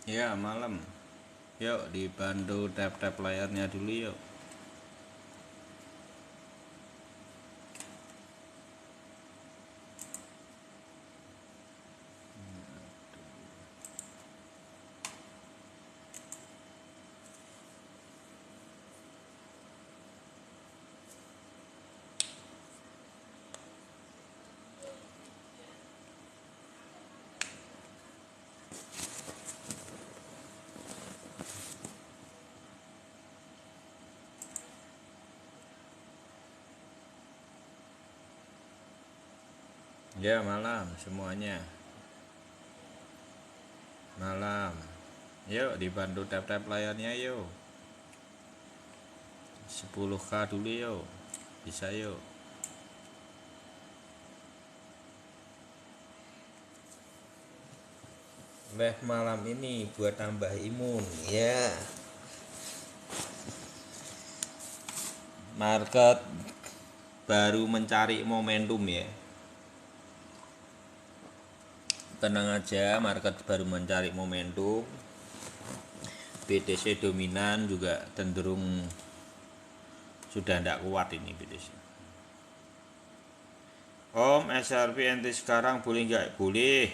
Ya malam. Yuk dibantu tap-tap layarnya dulu yuk. Ya malam semuanya. Malam. Yuk dibantu tap-tap layarnya yuk. 10K dulu yuk. Bisa yuk. Live malam ini buat tambah imun ya. Market baru mencari momentum ya. Tenang aja, market baru mencari momentum. BTC dominan juga cenderung sudah tidak kuat ini BTC. Om, SRP ente sekarang boleh nggak? Boleh.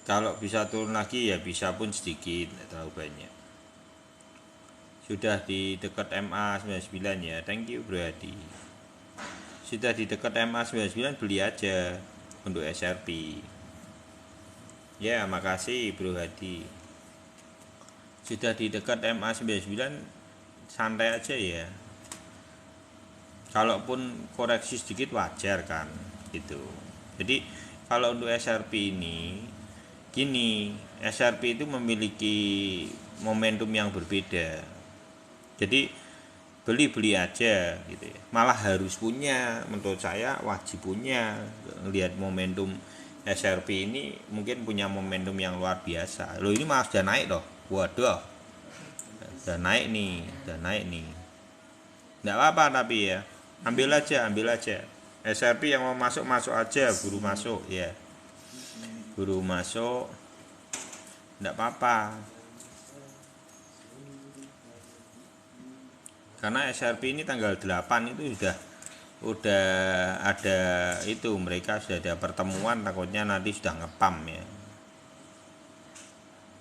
Kalau bisa turun lagi ya bisa pun sedikit, tidak terlalu banyak. Sudah di dekat MA 99 ya. Thank you Bro Hadi. Sudah di dekat MA 99 beli aja untuk SRP. Ya, makasih Bro Hadi. Sudah di dekat MA 99 santai aja ya. Kalaupun koreksi sedikit wajar kan gitu. Jadi kalau untuk SRP ini gini, SRP itu memiliki momentum yang berbeda. Jadi beli aja gitu ya. Malah harus punya, menurut saya wajib punya. Lihat momentum SRP ini mungkin punya momentum yang luar biasa. Loh ini malah sudah naik loh. Waduh, udah naik nih, udah naik nih. Nggak apa-apa tapi ya, ambil aja, ambil aja. SRP yang mau masuk masuk aja, buru masuk ya, buru masuk, nggak apa-apa. Karena SRP ini tanggal 8 itu udah ada itu, mereka sudah ada pertemuan, takutnya nanti sudah ngepam ya.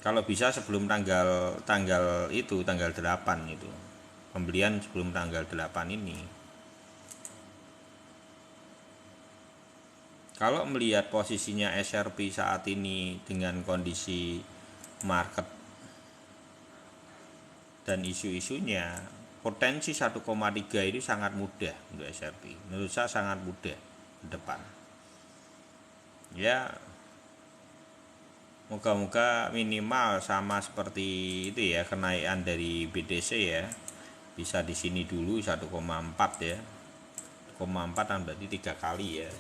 Kalau bisa sebelum tanggal itu tanggal 8 itu. Pembelian sebelum tanggal 8 ini. Kalau melihat posisinya SRP saat ini dengan kondisi market dan isu-isunya, potensi 1,3 itu sangat mudah untuk SRP. Menurut saya sangat mudah ke depan. Ya, moga-moga minimal sama seperti itu ya, kenaikan dari BTC ya. Bisa di sini dulu 1,4 ya. 1,4 kan berarti 3 kali ya.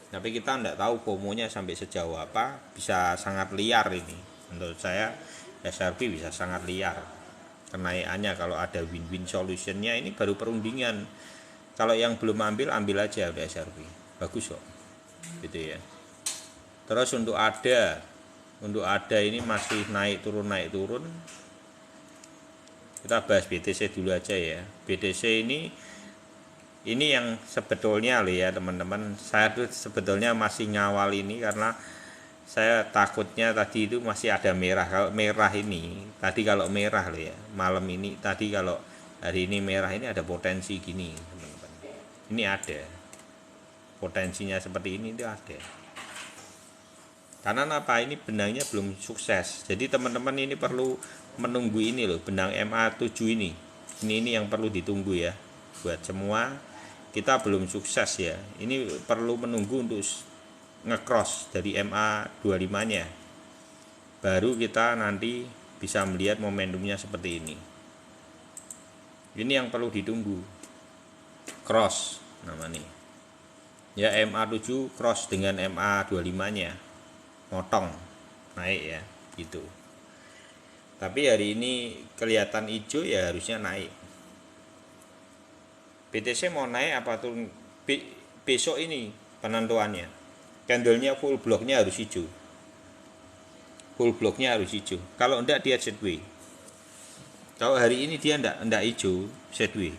Tapi kita tidak tahu FOMO-nya sampai sejauh apa, bisa sangat liar ini. Menurut saya SRP bisa sangat liar kenaikannya kalau ada win-win solutionnya. Ini baru perundingan. Kalau yang belum ambil aja udah SRP. Bagus kok. Gitu ya. Terus untuk ada ini masih naik turun. Kita bahas BTC dulu aja ya. BTC ini yang sebetulnya loh ya teman-teman, saya tuh sebetulnya masih ngawal ini karena saya takutnya tadi itu masih ada merah. Kalau merah ini tadi, kalau merah loh ya malam ini tadi, kalau hari ini merah ini ada potensi gini teman-teman. Ini ada potensinya seperti ini, itu ada. Karena apa, ini benangnya belum sukses, jadi teman-teman ini perlu menunggu ini loh, benang MA7 ini yang perlu ditunggu ya buat semua. Kita belum sukses ya, ini perlu menunggu untuk ngecross dari MA25 nya, baru kita nanti bisa melihat momentumnya seperti ini. Ini yang perlu ditunggu, cross namanya ya, MA7 cross dengan MA25 nya, motong naik ya gitu. Tapi hari ini kelihatan hijau ya, harusnya naik. BTC mau naik apa turun besok ini penentuannya. Candlenya full blocknya harus hijau. full blocknya harus hijau. Kalau enggak dia sideways. Kalau hari ini dia enggak hijau, sideways.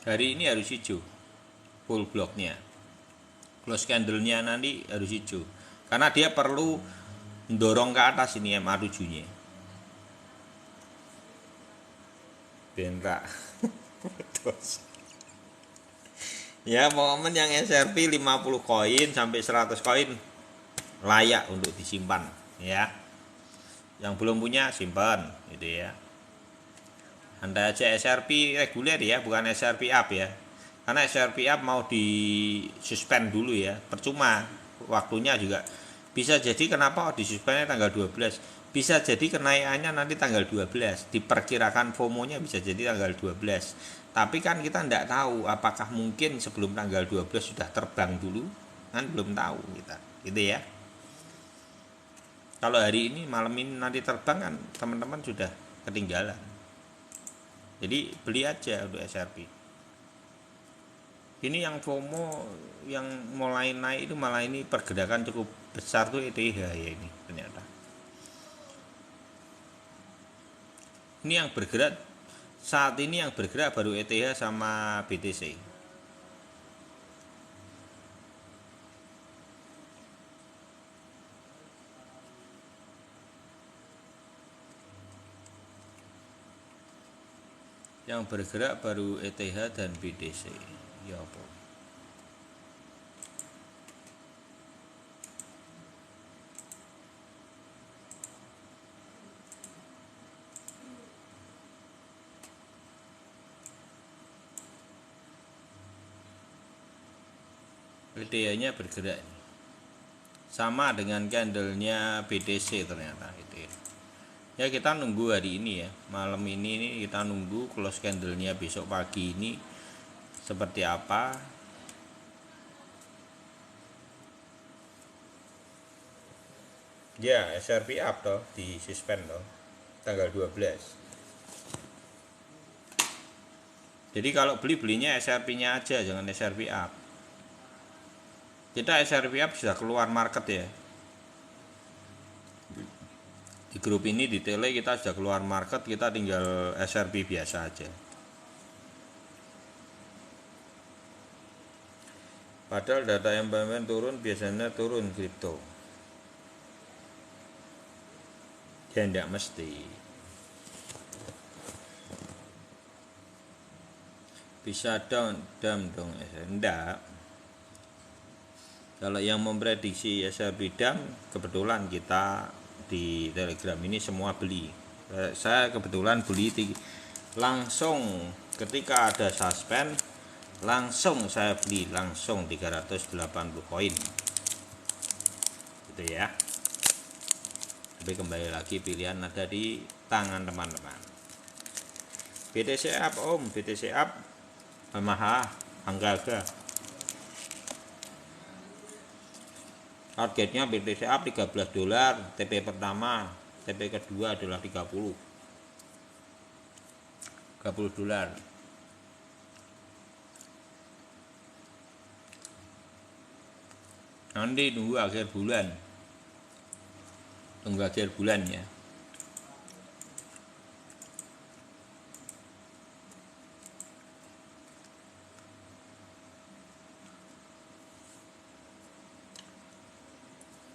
Hari ini harus hijau full blocknya, close candlenya nanti harus hijau karena dia perlu mendorong ke atas ini MA7 nya bentak. Ya momen yang SRP 50 koin sampai 100 koin layak untuk disimpan ya, yang belum punya simpan gitu ya. Anda aja SRP reguler ya, bukan SRP up ya. Karena SRP up mau di suspend dulu ya, percuma. Waktunya juga bisa jadi kenapa di suspendnya tanggal 12. Bisa jadi kenaikannya nanti tanggal 12. Diperkirakan FOMO-nya bisa jadi tanggal 12. Tapi kan kita tidak tahu apakah mungkin sebelum tanggal 12 sudah terbang dulu. Kan belum tahu kita. Gitu ya. Kalau hari ini malam ini nanti terbang kan teman-teman sudah ketinggalan. Jadi beli aja untuk SRP. Ini yang FOMO yang mulai naik itu malah ini pergerakan cukup besar tuh ETH ya ini ternyata. Ini yang bergerak saat ini yang bergerak baru ETH sama BTC. Yang bergerak baru ETH dan BTC. Ya apa? ETH-nya bergerak sama dengan candlenya BTC ternyata itu ya. Ya kita nunggu hari ini ya, malam ini kita nunggu close candlenya besok pagi ini seperti apa. Ya SRP up toh, di suspend toh tanggal 12. Jadi kalau belinya SRP-nya aja, jangan SRP up. Kita SRP up sudah keluar market ya. Di grup ini di tele kita sudah keluar market, kita tinggal SRP biasa aja. Padahal data yang turun biasanya turun kripto. Ya enggak mesti. Bisa down dong enggak. Kalau yang memprediksi SRP down kebetulan kita di Telegram ini semua beli. Saya kebetulan beli langsung ketika ada suspend, langsung saya beli langsung 380 koin. Gitu ya. Tapi kembali lagi pilihan ada di tangan teman-teman. BTC up om, BTC up mahal, angga-angga. Targetnya BTC up $13, TP pertama, TP kedua adalah $30. Nanti tunggu akhir bulan. Tunggu akhir bulan ya.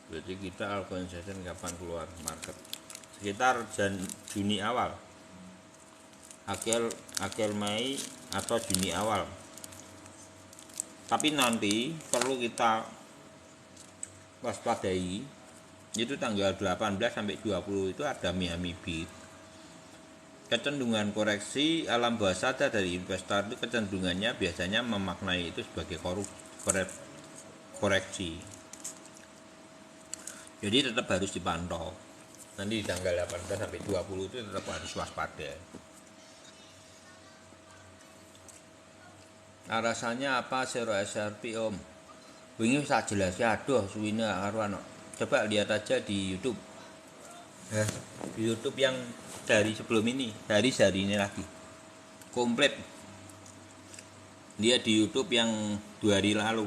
Berarti kita allocation kapan keluar market? Sekitar Juni awal, akhir Mei atau Juni awal. Tapi nanti perlu kita waspadai, itu tanggal 18 sampai 20 itu ada Miami Beat. Kecenderungan koreksi alam bawah sadar dari investor itu kecenderungannya biasanya memaknai itu sebagai koreksi. Jadi tetap harus dipantau. Nanti di tanggal 18 sampai 20 itu tetap harus waspada. Rasanya apa Zero SRP om? Wingi sak jelas ya, aduh suwine karuan. Coba lihat aja di YouTube. Di YouTube yang dari sebelum ini, dari ini lagi. Komplit. Dia di YouTube yang 2 hari lalu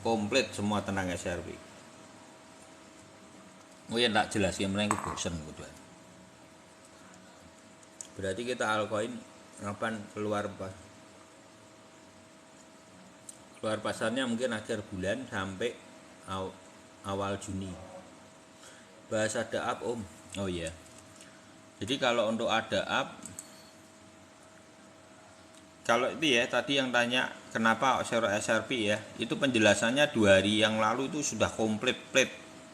komplit semua tentang SRP. Oh ya tak jelas ya, mereka bosen gitu. Berarti kita altcoin kapan keluar pasarnya mungkin akhir bulan sampai awal Juni. Bahas ada up om. Oh iya. Jadi kalau untuk ada up, kalau itu ya tadi yang tanya kenapa SRP ya, itu penjelasannya 2 hari yang lalu itu sudah komplit.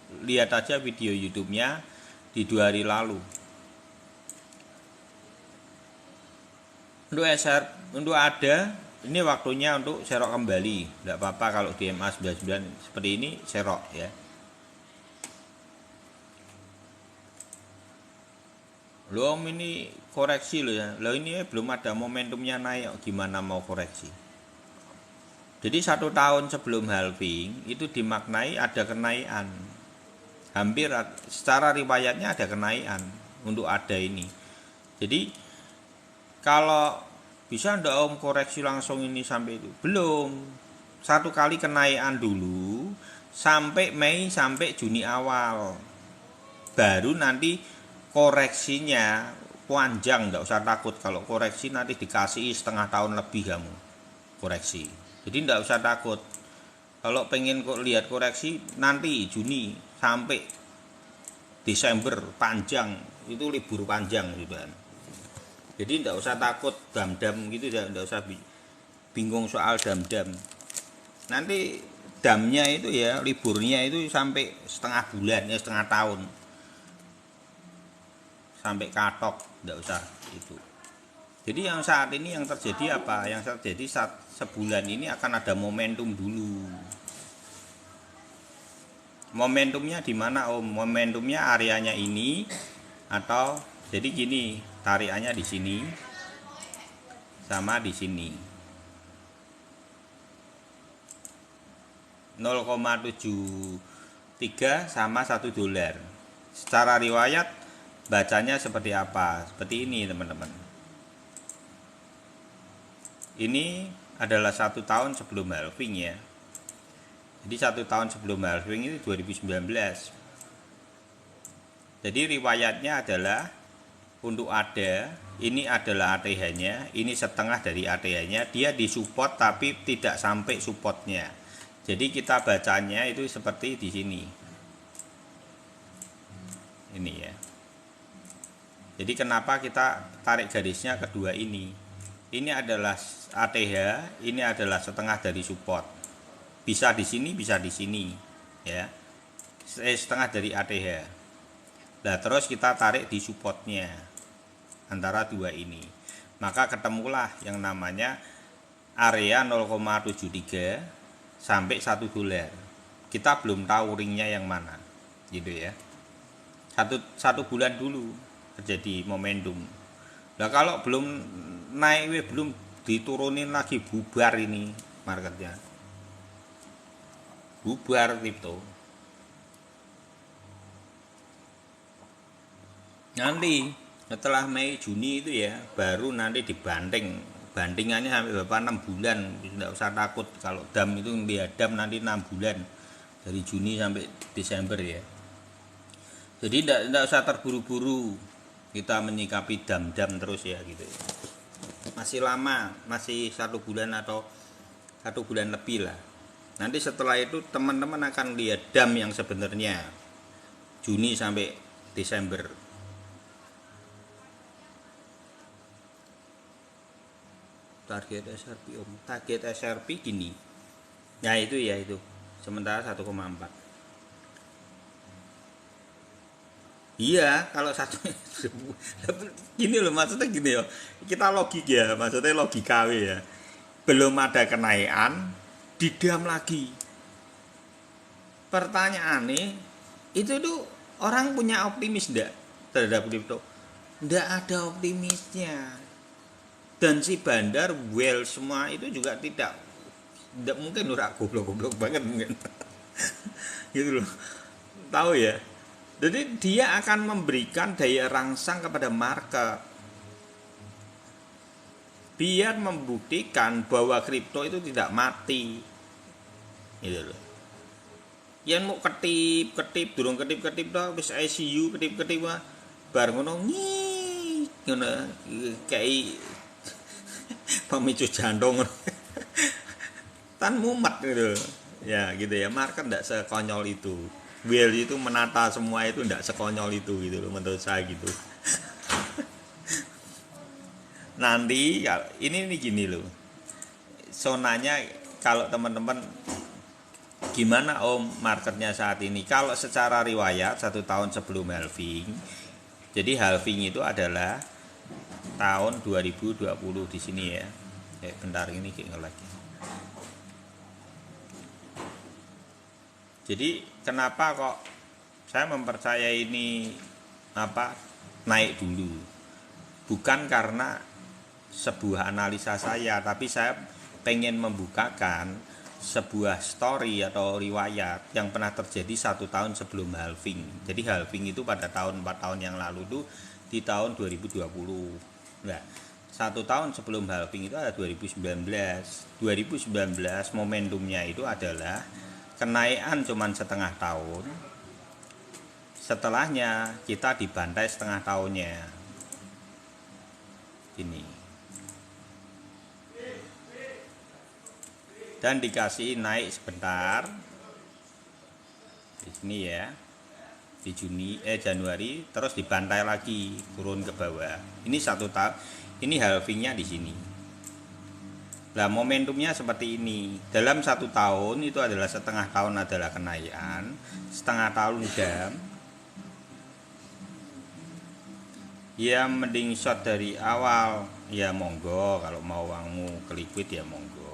Lihat aja video YouTube-nya di 2 hari lalu. Untuk ada ini waktunya untuk serok kembali. Tidak apa-apa kalau di MA 99 seperti ini serok ya. Loh ini koreksi loh ya. Loh ini belum ada momentumnya naik, gimana mau koreksi? Jadi 1 tahun sebelum halving itu dimaknai ada kenaikan. Hampir secara riwayatnya ada kenaikan untuk ada ini. Jadi kalau bisa ndak om koreksi langsung ini sampai itu? Belum. 1 kali kenaikan dulu sampai Mei sampai Juni awal. Baru nanti koreksinya panjang, ndak usah takut kalau koreksi nanti dikasih setengah tahun lebih kamu koreksi. Jadi ndak usah takut. Kalau pengen kok lihat koreksi nanti Juni sampai Desember panjang, itu libur panjang gitu kan. Jadi tidak usah takut dam-dam gitu, tidak usah bingung soal dam-dam. Nanti damnya itu ya liburnya itu sampai setengah bulan ya, setengah tahun sampai katok, tidak usah itu. Jadi yang saat ini yang terjadi apa? Yang terjadi saat sebulan ini akan ada momentum dulu. Momentumnya di mana om? Momentumnya areanya ini atau jadi gini, tarikannya di sini sama di sini. 0,73 sama $1. Secara riwayat bacanya seperti apa? Seperti ini teman-teman. Ini adalah 1 tahun sebelum halving ya. Jadi 1 tahun sebelum halving itu 2019. Jadi riwayatnya adalah untuk ada, ini adalah ATH-nya, ini setengah dari ATH-nya, dia disupport tapi tidak sampai supportnya. Jadi kita bacanya itu seperti di sini. Ini ya. Jadi kenapa kita tarik garisnya kedua ini? Ini adalah ATH, ini adalah setengah dari support. Bisa di sini, bisa di sini, ya. Setengah dari ATH. Nah, terus kita tarik di supportnya antara dua ini. Maka ketemulah yang namanya area 0,73 sampai $1. Kita belum tahu ringnya yang mana, gitu ya. Satu bulan dulu terjadi momentum. Nah kalau belum naik, belum diturunin lagi, bubar ini marketnya, bubar kripto. Nanti setelah Mei Juni itu ya baru nanti bandingannya sampai berapa 6 bulan. Tidak usah takut kalau dam itu dam nanti 6 bulan dari Juni sampai Desember ya. Jadi tidak usah terburu-buru kita menyikapi dam-dam terus ya gitu. Masih lama, masih 1 bulan atau 1 bulan lebih lah. Nanti setelah itu teman-teman akan lihat dam yang sebenarnya Juni sampai Desember. Target SRP om, target SRP gini. Nah itu ya itu. Sementara 1,4. Iya, kalau satu gini loh maksudnya gini ya. Kita logik ya, maksudnya logika ya. Belum ada kenaikan, didam lagi. Pertanyaannya, itu tuh orang punya optimis enggak terhadap kripto? Enggak ada optimisnya. Dan si bandar, well semua itu juga tidak mungkin ora goblok-goblok banget mungkin. Gitu loh. Tahu ya? Jadi dia akan memberikan daya rangsang kepada market. biar membuktikan bahwa kripto itu tidak mati. Gitu loh. Yang mau ketip durung ketip wis ICU ketip mah bar ngono ngono kayak pemicu jantung tan mumet gitu. Ya gitu ya, market enggak sekonyol itu. Whale itu menata semua itu enggak sekonyol itu gitu loh menurut saya gitu. Nanti ini gini loh, sonanya kalau teman-teman gimana om marketnya saat ini, kalau secara riwayat 1 tahun sebelum halving, jadi halving itu adalah tahun 2020 di sini ya. Bentar ini kayak lagi. Jadi kenapa kok saya mempercayai ini naik dulu, bukan karena sebuah analisa saya, tapi saya pengen membukakan sebuah story atau riwayat yang pernah terjadi 1 tahun sebelum halving. Jadi halving itu pada 4 tahun yang lalu itu di tahun 2020. Nah, 1 tahun sebelum halving itu ada 2019. 2019 momentumnya itu adalah kenaikan cuman setengah tahun. Setelahnya kita dibantai setengah tahunnya. Ini. Dan dikasih naik sebentar di sini ya, di Januari, terus dibantai lagi turun ke bawah. Ini 1 tahun, ini halvingnya di sini. Nah momentumnya seperti ini, dalam 1 tahun itu adalah setengah tahun adalah kenaikan, setengah tahun jam. Ya mending short dari awal ya monggo, kalau mau uangmu ke liquid ya monggo.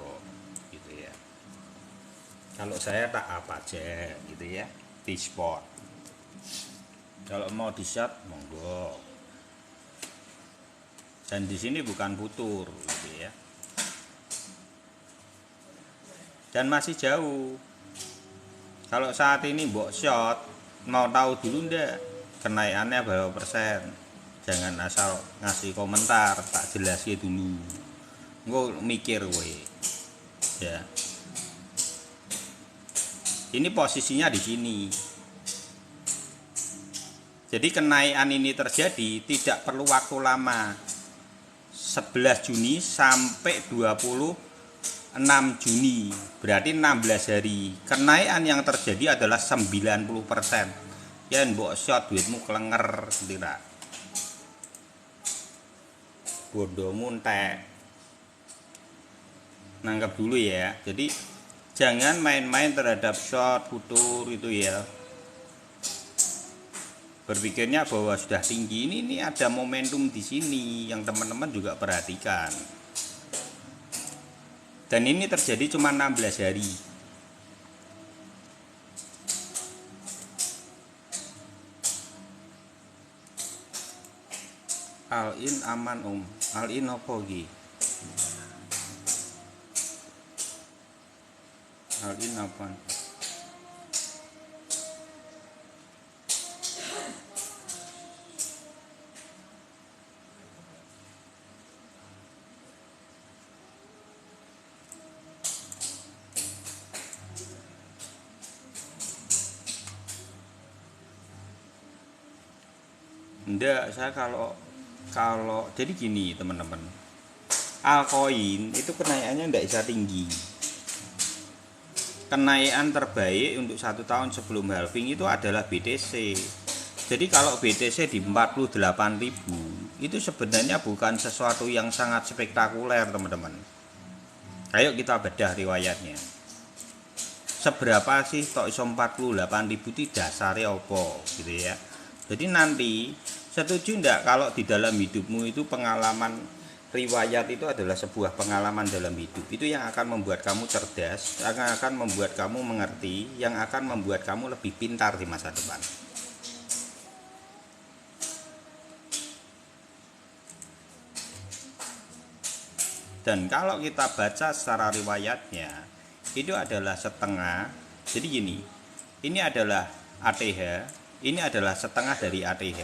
Kalau saya tak apa aja gitu ya, di spot. Kalau mau di short monggo. Dan di sini bukan futur gitu ya. Dan masih jauh. Kalau saat ini mbok short, mau tahu dulu ndak kenaikannya berapa persen? Jangan asal ngasih komentar, tak jelasin dulu. Engko mikir kowe. Ya. Ini posisinya di sini. Jadi kenaikan ini terjadi tidak perlu waktu lama. 11 Juni sampai 26 Juni. Berarti 16 hari. Kenaikan yang terjadi adalah 90%. Ya mbok short duitmu kelenger tidak. Bodohmu entek. Nangkep dulu ya. Jadi jangan main-main terhadap short futur itu ya. Berpikirnya bahwa sudah tinggi, ini ada momentum di sini yang teman-teman juga perhatikan. Dan ini terjadi cuma 16 hari. All-in aman om. All-in apa iki? All-in apa? Enggak, saya kalau jadi gini teman-teman, altcoin itu kenaikannya enggak bisa tinggi. Kenaikan terbaik untuk 1 tahun sebelum halving itu adalah BTC. Jadi kalau BTC di 48.000 itu sebenarnya bukan sesuatu yang sangat spektakuler teman-teman. Ayo kita bedah riwayatnya. Seberapa sih tok iso 48.000 itu dasare opo gitu ya. Jadi nanti setuju enggak kalau di dalam hidupmu itu pengalaman riwayat itu adalah sebuah pengalaman dalam hidup. Itu yang akan membuat kamu cerdas, yang akan membuat kamu mengerti, yang akan membuat kamu lebih pintar di masa depan. Dan kalau kita baca secara riwayatnya, itu adalah setengah. Jadi gini, ini adalah ATH, ini adalah setengah dari ATH.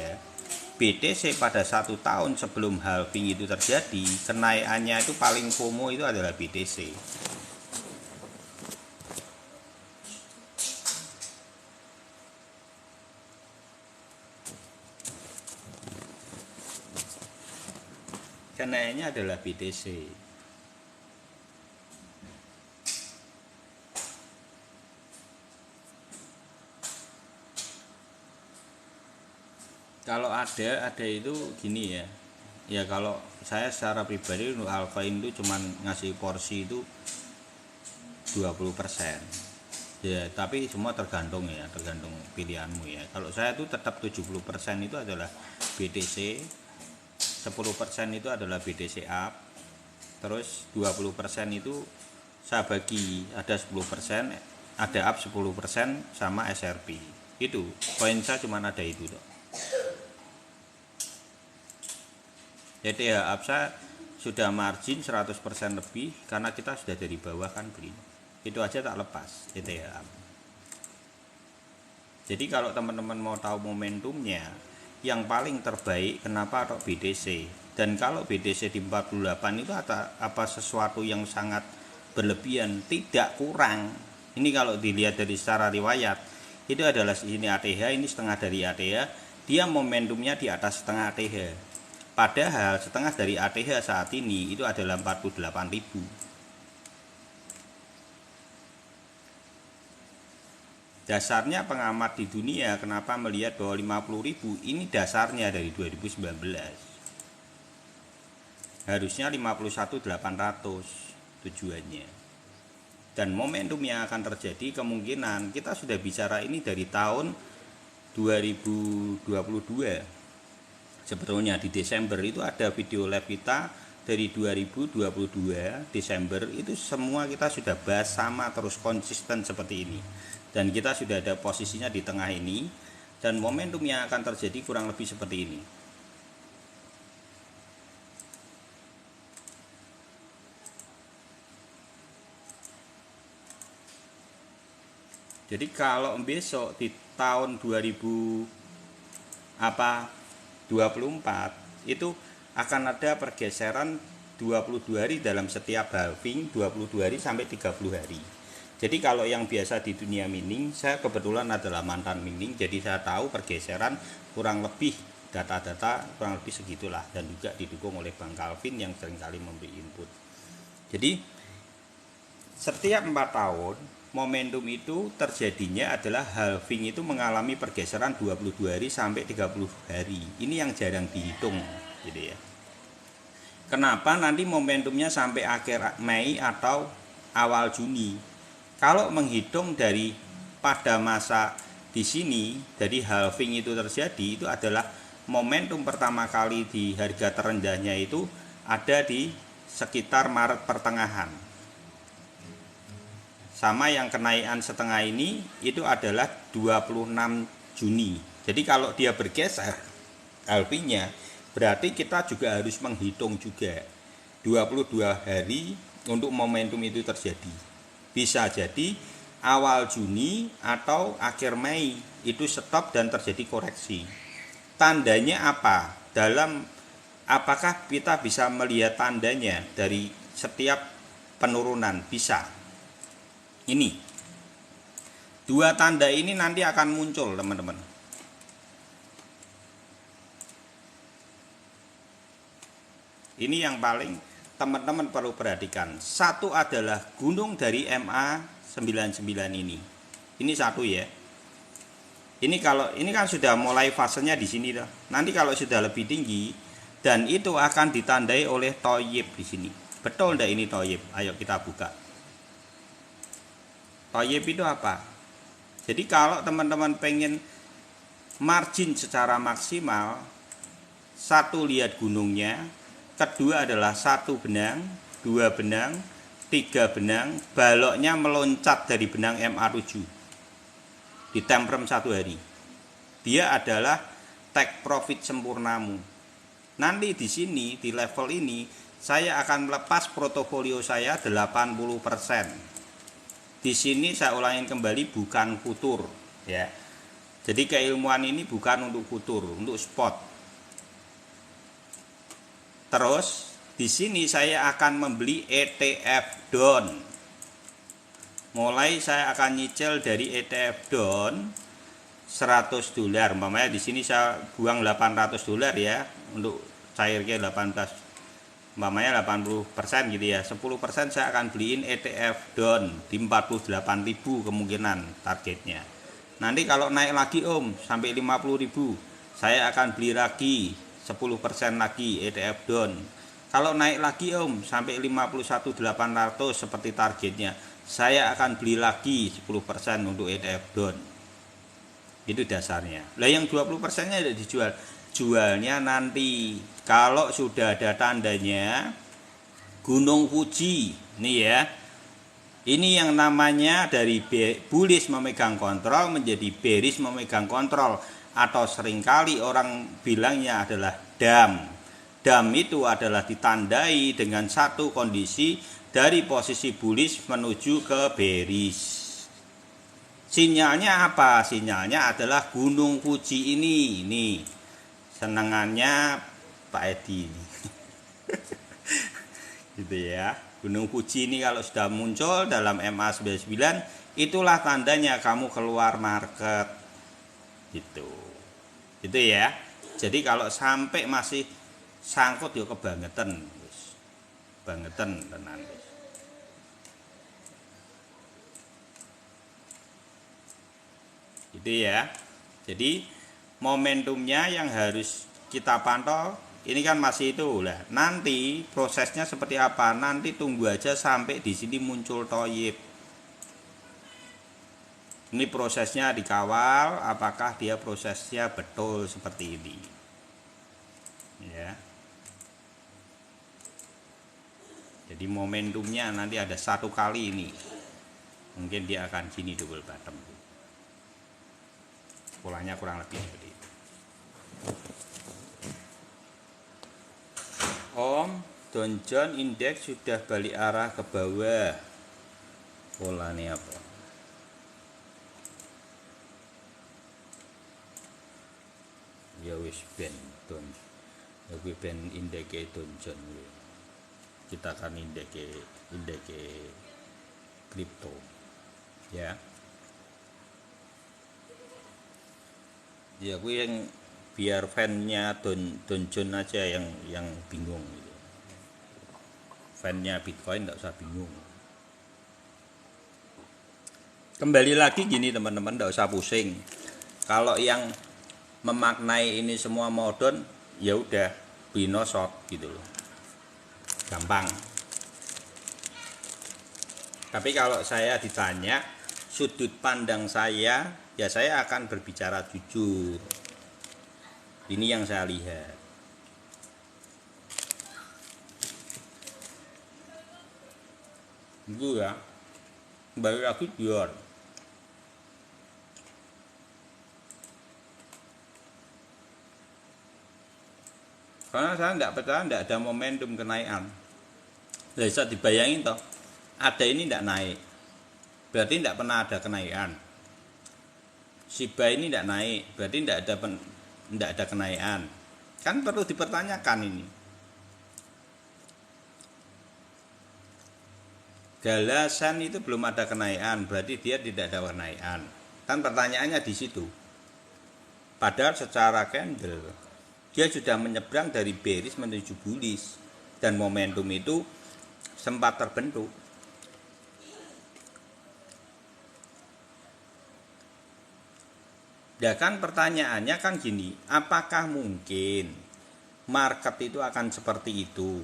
BTC pada 1 tahun sebelum halving itu terjadi, kenaikannya itu paling FOMO itu adalah BTC. Kenaikannya adalah BTC. Kalau ada itu gini ya. Ya kalau saya secara pribadi untuk altcoin itu cuman ngasih porsi itu 20%. Ya, tapi semua tergantung ya, tergantung pilihanmu ya. Kalau saya tuh tetap 70% itu adalah BTC, 10% itu adalah BTC up, terus 20% itu saya bagi, ada 10%, ada up 10% sama SRP. Itu poin saya cuma ada itu dok. Jadi ya APSA sudah margin 100% lebih karena kita sudah dari bawah kan beli. Itu aja tak lepas ETH. Jadi kalau teman-teman mau tahu momentumnya, yang paling terbaik kenapa atau BTC. Dan kalau BTC di 48 itu apa sesuatu yang sangat berlebihan, tidak kurang. Ini kalau dilihat dari secara riwayat, itu adalah ini ATH, ini setengah dari ATH, dia momentumnya di atas setengah ATH. Padahal setengah dari ATH saat ini itu adalah 48.000. Dasarnya pengamat di dunia kenapa melihat bahwa 50.000 ini dasarnya dari 2019. Harusnya 51.800 tujuannya. Dan momentum yang akan terjadi kemungkinan kita sudah bicara ini dari tahun 2022. Sebetulnya di Desember itu ada video live kita dari 2022 Desember itu semua kita sudah bahas sama terus konsisten seperti ini. Dan kita sudah ada posisinya di tengah ini dan momentum yang akan terjadi kurang lebih seperti ini. Jadi kalau besok di tahun 2024 itu akan ada pergeseran 22 hari dalam setiap halving, 22 hari sampai 30 hari. Jadi kalau yang biasa di dunia mining, saya kebetulan adalah mantan mining, jadi saya tahu pergeseran kurang lebih data-data kurang lebih segitulah, dan juga didukung oleh Bang Calvin yang seringkali memberi input. Jadi setiap 4 tahun momentum itu terjadinya adalah halving itu mengalami pergeseran 22 hari sampai 30 hari. Ini yang jarang dihitung gitu ya. Kenapa nanti momentumnya sampai akhir Mei atau awal Juni? Kalau menghitung dari pada masa di sini, dari halving itu terjadi, itu adalah momentum pertama kali di harga terendahnya itu ada di sekitar Maret pertengahan. Sama yang kenaikan setengah ini itu adalah 26 Juni. Jadi kalau dia bergeser halvingnya, berarti kita juga harus menghitung juga 22 hari untuk momentum itu terjadi. Bisa jadi awal Juni atau akhir Mei itu stop dan terjadi koreksi. Tandanya apa? Apakah kita bisa melihat tandanya dari setiap penurunan? Bisa. Ini 2 tanda ini nanti akan muncul teman-teman. Ini yang paling teman-teman perlu perhatikan. Satu adalah gunung dari MA99 ini. Ini satu ya. Ini kan sudah mulai fasenya di sini dah. Nanti kalau sudah lebih tinggi dan itu akan ditandai oleh Toyib di sini. Betul enggak ini Toyib? Ayo kita buka. Toyib itu apa? Jadi kalau teman-teman pengen margin secara maksimal, satu lihat gunungnya, kedua adalah 1 benang, 2 benang, 3 benang, baloknya meloncat dari benang MA7 di time frame 1 hari. Dia adalah take profit sempurnamu. Nanti di sini di level ini saya akan melepas portofolio saya 80%. Di sini saya ulangin kembali, bukan futur ya. Jadi keilmuan ini bukan untuk futur, untuk spot. Terus di sini saya akan membeli ETF Don. Mulai saya akan nyicil dari ETF Don $100. Umpamanya di sini saya buang $800 ya untuk cairnya 18, umpamanya 80% gitu ya. 10% saya akan beliin ETF Don di 48.000 kemungkinan targetnya. Nanti kalau naik lagi Om sampai 50.000, saya akan beli lagi 10% lagi ETF Don. Kalau naik lagi Om sampai 51.800 seperti targetnya, saya akan beli lagi 10% untuk ETF Don. Itu dasarnya. Lah yang 20%-nya tidak dijual. Jualnya nanti kalau sudah ada tandanya Gunung Fuji. Nih ya. Ini yang namanya dari bullish memegang kontrol menjadi bearish memegang kontrol, atau seringkali orang bilangnya adalah dam. Dam itu adalah ditandai dengan satu kondisi dari posisi bullish menuju ke bearish. Sinyalnya apa? Sinyalnya adalah Gunung Fuji ini. Nih, senangannya Pak Edi. Gitu ya. Gunung Fuji ini kalau sudah muncul dalam MA99, itulah tandanya kamu keluar market. Gitu. Gitu ya. Jadi kalau sampai masih sangkut yo kebangetan, bangetan tenan. Gitu ya. Jadi momentumnya yang harus kita pantau ini kan masih itu lah. Nanti prosesnya seperti apa? Nanti tunggu aja sampai di sini muncul toyib. Ini prosesnya dikawal, apakah dia prosesnya betul seperti ini. Ya. Jadi momentumnya nanti ada satu kali ini. Mungkin dia akan gini double bottom. Polanya kurang lebih seperti itu. Om, Dow Jones Index sudah balik arah ke bawah. Polanya apa? Ya wis ben Dow. Ya kuwi ben indeks Dow Jones. Kita akan indeks kripto. Ya. Ya kuwi yang biar fan-nya Dow Jones aja yang bingung gitu. Fan-nya Bitcoin enggak usah bingung. Kembali lagi gini teman-teman, enggak usah pusing. Kalau yang memaknai ini semua modern, ya udah bino short gitu loh. Gampang. Tapi kalau saya ditanya sudut pandang saya, ya saya akan berbicara jujur. Ini yang saya lihat. Itu ya. Kembali lagi biar. Karena saya tidak percaya tidak ada momentum kenaikan. Bisa dibayangin toh, ada ini tidak naik, berarti tidak pernah ada kenaikan. Shiba ini tidak naik, berarti tidak ada kenaikan. Kan perlu dipertanyakan ini. Galasan itu belum ada kenaikan, berarti dia tidak ada kenaikan. Kan pertanyaannya di situ. Padahal secara candle dia sudah menyeberang dari bearish menuju bullish dan momentum itu sempat terbentuk. Ya kan pertanyaannya kan gini, apakah mungkin market itu akan seperti itu?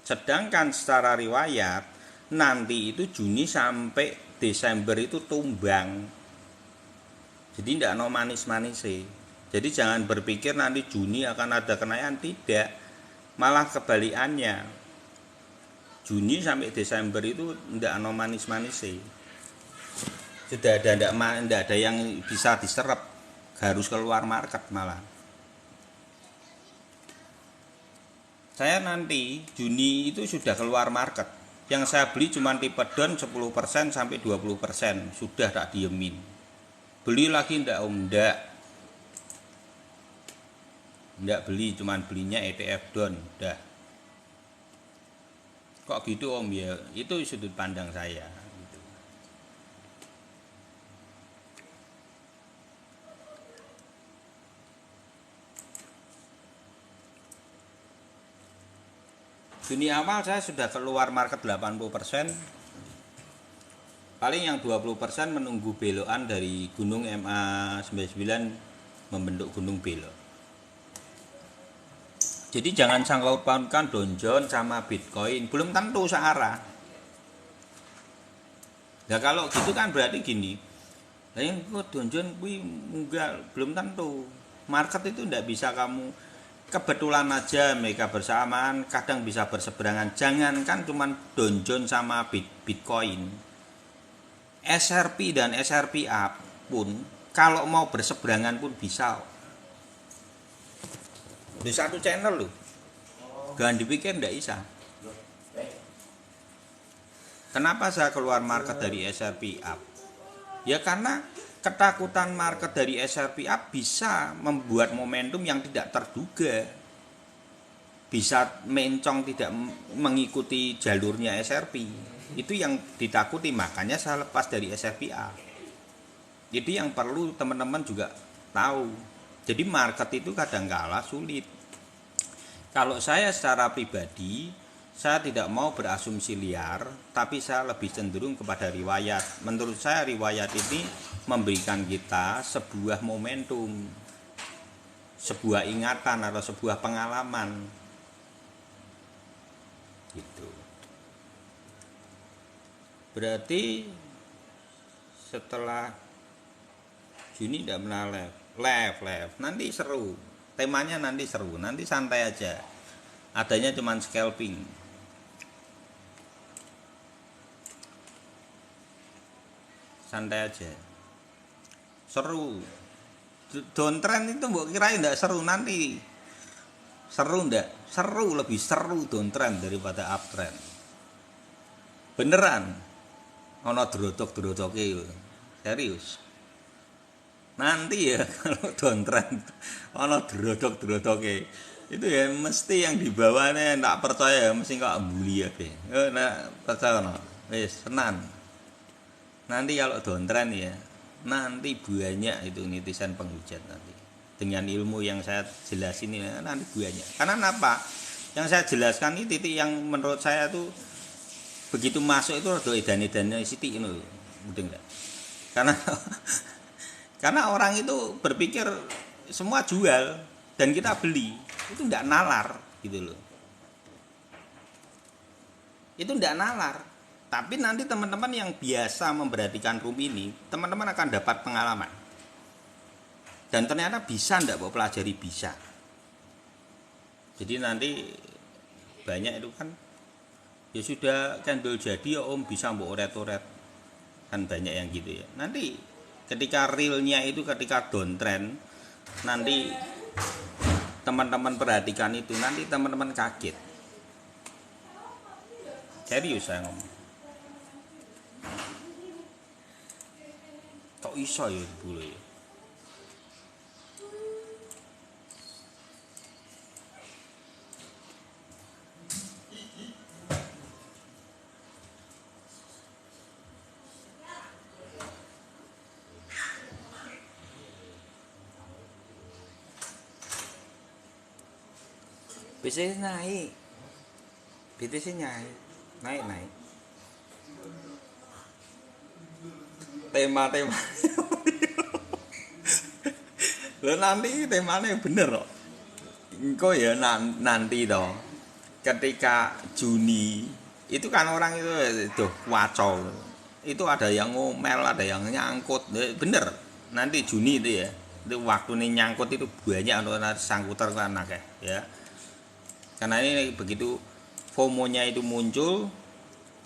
Sedangkan secara riwayat nanti itu Juni sampai Desember itu tumbang. Jadi tidak no manis-manis sih. Jadi jangan berpikir nanti Juni akan ada kenaikan, tidak. Malah kebalikannya. Juni sampai Desember itu tidak no manis-manis sih. Sudah tidak ada yang bisa diserap, harus keluar market malah. Saya nanti Juni itu sudah keluar market. Yang saya beli cuma tipe down 10% sampai 20%, sudah tak diemin. Beli lagi ndak Om? Ndak. Nggak beli, cuman belinya ETF down, udah. Kok gitu Om ya? Itu sudut pandang saya. Gitu. Juni awal saya sudah keluar market 80%. Paling yang 20% menunggu belokan dari gunung MA99 membentuk gunung belok. Jadi jangan sangkut pautkan Dow Jones sama Bitcoin, belum tentu searah. Nah kalau gitu kan berarti gini, nah yang Dow Jones enggak, belum tentu. Market itu tidak bisa kamu kebetulan aja mereka bersamaan, kadang bisa berseberangan. Jangankan cuman Dow Jones sama Bitcoin. SRP dan SRPA pun kalau mau berseberangan pun bisa. Di satu channel loh. Jangan dipikir tidak bisa. Kenapa saya keluar market dari SRPA? Ya karena ketakutan market dari SRPA bisa membuat momentum yang tidak terduga. Bisa mencong tidak mengikuti jalurnya SRP. Itu yang ditakuti, makanya saya lepas dari SRPA. Jadi yang perlu teman-teman juga tahu. Jadi market itu kadang-kala sulit. Kalau saya secara pribadi, saya tidak mau berasumsi liar, tapi saya lebih cenderung kepada riwayat. Menurut saya riwayat ini memberikan kita sebuah momentum, sebuah ingatan atau sebuah pengalaman. Gitu. Berarti setelah Juni tidak pernah live. Nanti seru. Temanya nanti seru. Nanti santai aja. Adanya cuma scalping. Santai aja. Seru. Downtrend itu mbok kirain enggak seru nanti. Seru enggak? Seru, lebih seru downtrend daripada uptrend. Beneran. Ono drodok-drodoke yo. Serius. Nanti ya kalau downtrend ono drodok-drodoke. Itu ya mesti yang di bawahnya tak percaya mesti kok mbuli ya be. Nek percaya ono. Wis tenan. Nanti kalau downtrend ya, nanti banyak itu netizen penghujat nanti. Dengan ilmu yang saya jelasin ini nanti banyak. Karena apa? Yang saya jelaskan ini titik yang menurut saya tuh begitu masuk itu rada edan-edannya sithik ngono lho. Mudeng enggak? Karena orang itu berpikir semua jual dan kita beli. Itu enggak nalar gitu loh. Itu enggak nalar. Tapi nanti teman-teman yang biasa memperhatikan room ini, teman-teman akan dapat pengalaman. Dan ternyata bisa enggak bawa pelajari bisa. Jadi nanti banyak itu kan ya sudah candle jadi ya Om bisa mbok oret-oret. Kan banyak yang gitu ya. Nanti ketika realnya itu ketika downtrend nanti teman-teman perhatikan itu nanti teman-teman kaget. Serius saya ngomong. Kok iso ya dulu ya. BTC naik. BTC naik. Tema-tema. Lo nanti temanya bener kok. Engko ya nanti toh. Ketika Juni itu kan orang itu tuh wacol. Itu ada yang ngomel, ada yang nyangkut. Bener. Nanti Juni itu ya. Itu waktu nih nyangkut itu banyak orang sangkuter kan akeh ya. Karena ini begitu FOMO-nya itu muncul,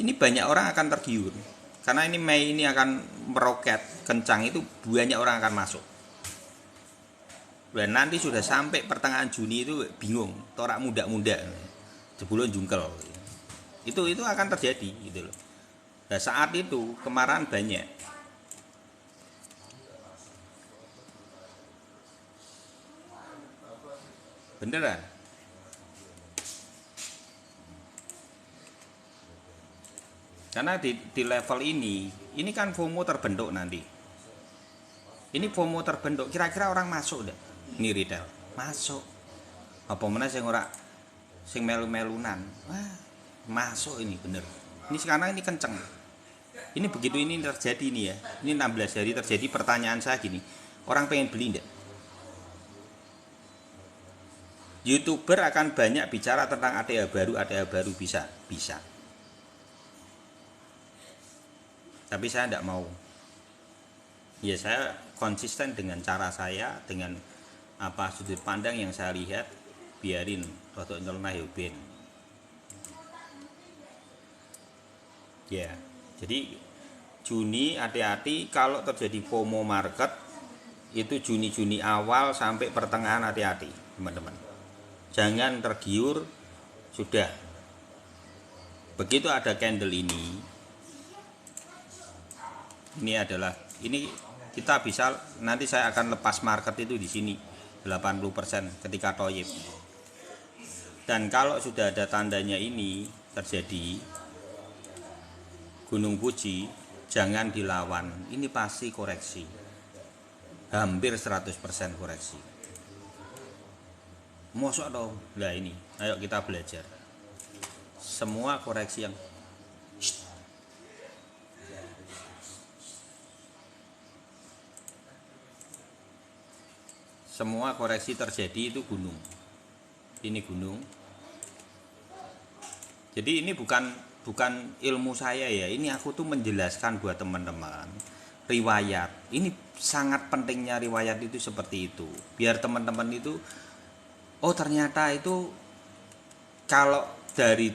ini banyak orang akan tergiur. Karena ini Mei ini akan meroket kencang itu banyak orang akan masuk. Dan nanti sudah sampai pertengahan Juni itu bingung, torak muda-muda, jebulon jungkel. Itu akan terjadi gitu loh. Nah, saat itu kemarahan banyak. beneran. Karena di level ini kan FOMO terbentuk nanti. Ini FOMO terbentuk, kira-kira orang masuk enggak? Ini retail, masuk. Apa mana sing ora sing melu-melunan. Wah, masuk ini bener. Ini sekarang ini kenceng. Ini begitu ini terjadi nih ya. Ini 16 hari terjadi, pertanyaan saya gini. Orang pengen beli enggak? YouTuber akan banyak bicara tentang ATH baru bisa. Tapi saya enggak mau. Ya saya konsisten dengan cara saya, dengan apa sudut pandang yang saya lihat, biarin rodok nyeleneh yo ben. Ya, jadi Juni hati-hati kalau terjadi FOMO market itu Juni awal sampai pertengahan hati-hati teman-teman. Jangan tergiur sudah. Begitu ada candle ini adalah ini kita bisa nanti saya akan lepas market itu di sini 80% ketika toyib. Dan kalau sudah ada tandanya ini terjadi gunung puji, jangan dilawan. Ini pasti koreksi. Hampir 100% koreksi. Mosok dong. Nah ini, ayo kita belajar. Semua koreksi yang semua koreksi terjadi itu gunung. Ini gunung. Jadi ini bukan ilmu saya ya. Ini aku tuh menjelaskan buat teman-teman riwayat. Ini sangat pentingnya riwayat itu seperti itu. Biar teman-teman itu oh ternyata itu kalau dari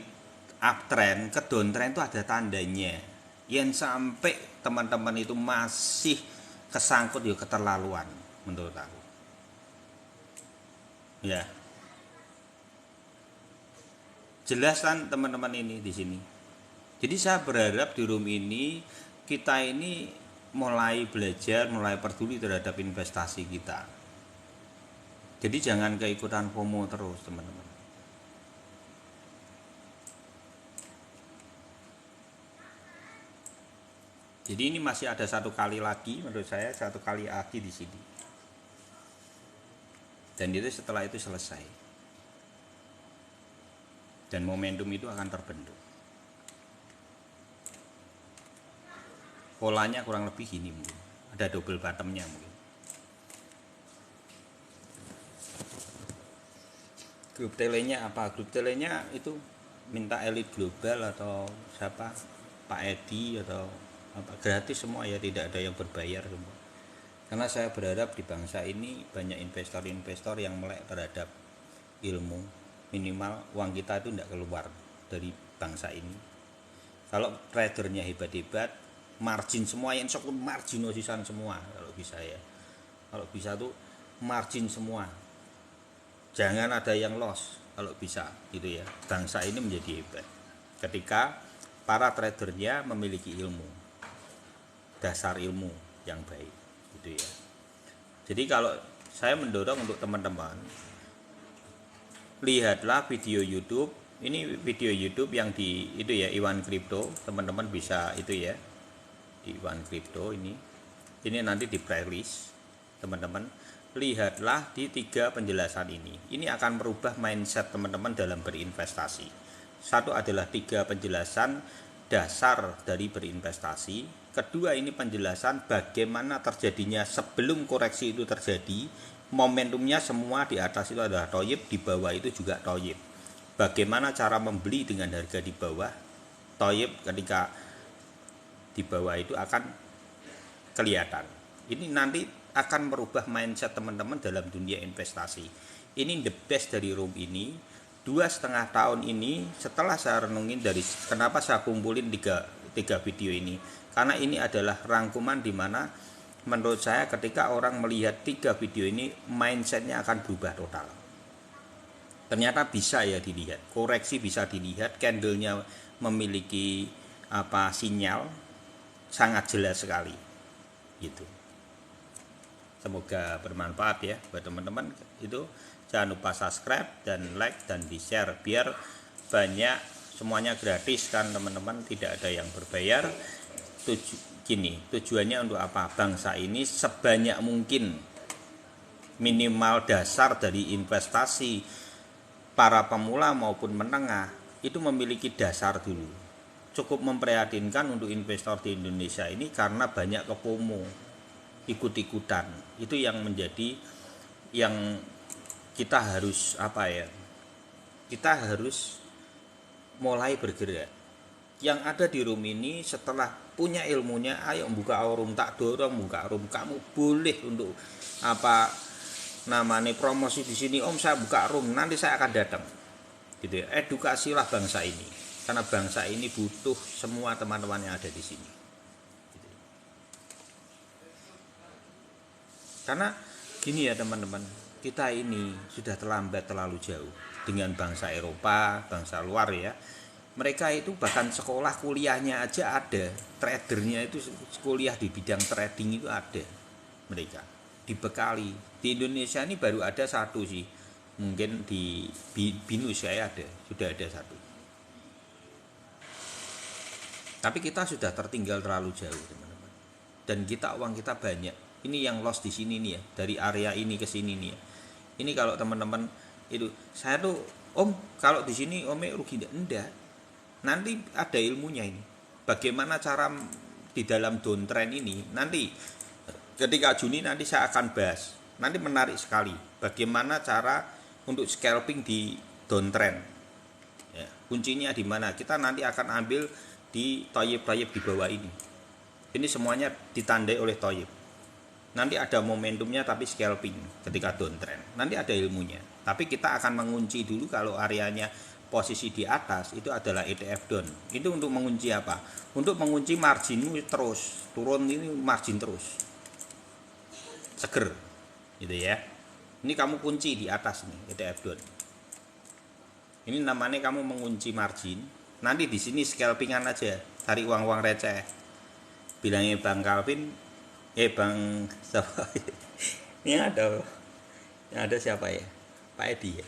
uptrend ke downtrend itu ada tandanya. Yang sampai teman-teman itu masih kesangkut ya keterlaluan menurut aku. Ya, jelas kan teman-teman ini di sini. Jadi saya berharap di room ini kita ini mulai belajar, mulai peduli terhadap investasi kita. Jadi jangan keikutan FOMO terus teman-teman. Jadi ini masih ada satu kali lagi menurut saya, satu kali lagi di sini. Dan itu setelah itu selesai. Dan momentum itu akan terbentuk. Polanya kurang lebih ini mungkin. Ada double bottomnya mungkin. Grup telenya apa? Grup telenya itu minta elit global atau siapa? Pak Edi atau apa? Gratis semua ya, tidak ada yang berbayar semua. Karena saya berharap di bangsa ini banyak investor-investor yang melek terhadap ilmu. Minimal uang kita itu tidak keluar dari bangsa ini. Kalau tradernya hebat-hebat, margin semua yang sok margin osisan semua kalau bisa ya. Kalau bisa tuh margin semua. Jangan ada yang loss kalau bisa gitu ya. Bangsa ini menjadi hebat ketika para tradernya memiliki ilmu. Dasar ilmu yang baik. Gitu ya. Jadi kalau saya mendorong untuk teman-teman lihatlah video YouTube. Ini video YouTube yang di itu ya Iwan Crypto, teman-teman bisa itu ya di Iwan Crypto ini nanti di playlist teman-teman lihatlah di 3 penjelasan ini. Ini akan merubah mindset teman-teman dalam berinvestasi. Satu adalah 3 penjelasan dasar dari berinvestasi. Kedua ini penjelasan bagaimana terjadinya sebelum koreksi itu terjadi. Momentumnya semua di atas itu adalah toyib, di bawah itu juga toyib. Bagaimana cara membeli dengan harga di bawah toyib ketika di bawah itu akan kelihatan. Ini nanti akan merubah mindset teman-teman dalam dunia investasi. Ini the best dari room ini. 2,5 tahun ini setelah saya renungin dari kenapa saya kumpulin 3 video ini. Karena ini adalah rangkuman di mana menurut saya ketika orang melihat 3 video ini mindsetnya akan berubah total. Ternyata bisa ya dilihat, koreksi bisa dilihat, candlenya memiliki apa sinyal sangat jelas sekali gitu. Semoga bermanfaat ya buat teman-teman. Itu Jangan lupa subscribe dan like dan di share biar banyak, semuanya gratis kan teman-teman, tidak ada yang berbayar. Tujuannya untuk apa? Bangsa ini sebanyak mungkin minimal dasar dari investasi para pemula maupun menengah itu memiliki dasar dulu. Cukup memprihatinkan untuk investor di Indonesia ini karena banyak kepomo, ikut-ikutan. Itu yang menjadi yang kita harus kita harus mulai bergerak. Yang ada di room ini setelah punya ilmunya, ayo buka room, tak dorong buka room. Kamu boleh untuk namanya promosi di sini, Om saya buka room, nanti saya akan datang. Gitu ya. Edukasilah bangsa ini, karena bangsa ini butuh semua teman-teman yang ada di sini. Gitu ya. Karena gini ya teman-teman, kita ini sudah terlambat terlalu jauh dengan bangsa Eropa, bangsa luar ya. Mereka itu bahkan sekolah kuliahnya aja ada, tradernya itu kuliah di bidang trading itu ada mereka. Dibekali. Di Indonesia ini baru ada satu sih, mungkin di BINUS saya ada, sudah ada satu. Tapi kita sudah tertinggal terlalu jauh teman-teman. Dan uang kita banyak. Ini yang loss di sini nih ya, dari area ini ke sini nih ya. Ini kalau teman-teman itu, saya tuh Om kalau di sini Om rugi enggak. Nanti ada ilmunya ini. Bagaimana cara di dalam downtrend ini nanti. Ketika Juni nanti saya akan bahas. Nanti menarik sekali. Bagaimana cara untuk scalping di downtrend. Ya, kuncinya di mana? Kita nanti akan ambil di Thayyib di bawah ini. Ini semuanya ditandai oleh Thayyib. Nanti ada momentumnya tapi scalping ketika downtrend. Nanti ada ilmunya. Tapi kita akan mengunci dulu kalau areanya posisi di atas itu adalah ETF down. Itu untuk mengunci apa? Untuk mengunci marginmu terus. Turun ini margin terus. Seger gitu ya. Ini kamu kunci di atas nih ETF down. Ini namanya kamu mengunci margin. Nanti di sini scalpingan aja, cari uang-uang receh. Bilangnya Bang Calvin, Bang siapa? Ini ada siapa ya? Pak Edi ya.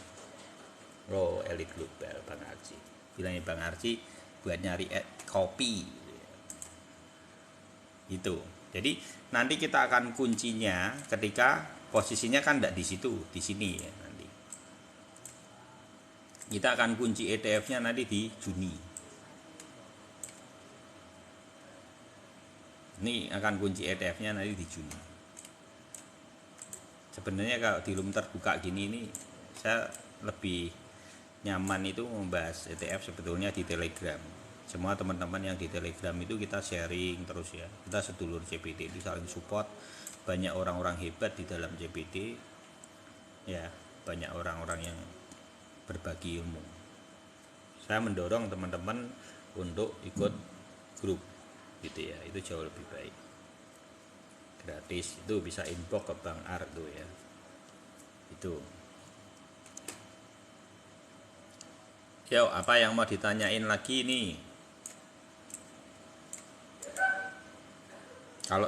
Oh, Elite Global Bang Arci. Bilangnya Bang Arci buat nyari kopi. Itu. Jadi nanti kita akan kuncinya ketika posisinya kan tidak di situ, di sini ya nanti. Kita akan kunci ETF-nya nanti di Juni. Ini akan kunci ETF-nya nanti di Juni. Sebenarnya kalau di room terbuka gini ini saya lebih nyaman itu membahas ETF sebetulnya di Telegram. Semua teman-teman yang di Telegram itu kita sharing terus ya. Kita sedulur CPT itu saling support. Banyak orang-orang hebat di dalam CPT. Ya, banyak orang-orang yang berbagi ilmu. Saya mendorong teman-teman untuk ikut grup gitu ya. Itu jauh lebih baik. Gratis, itu bisa inbox ke Bang Ardo ya. Itu. Yo, apa yang mau ditanyain lagi nih? Kalau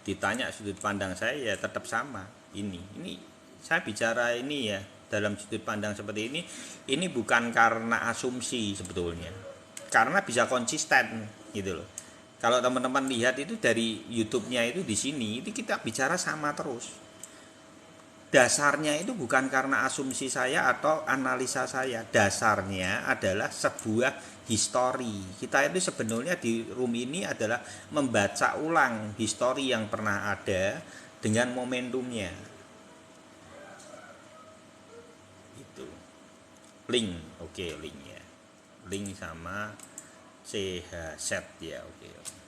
ditanya sudut pandang saya ya tetap sama. Ini saya bicara ini ya dalam sudut pandang seperti ini bukan karena asumsi sebetulnya. Karena bisa konsisten gitu loh. Kalau teman-teman lihat itu dari YouTube-nya itu di sini, itu kita bicara sama terus. Dasarnya itu bukan karena asumsi saya atau analisa saya. Dasarnya adalah sebuah histori. Kita itu sebenarnya di room ini adalah membaca ulang histori yang pernah ada dengan momentumnya. Itu. Link, oke linknya. Link sama CH set ya, oke.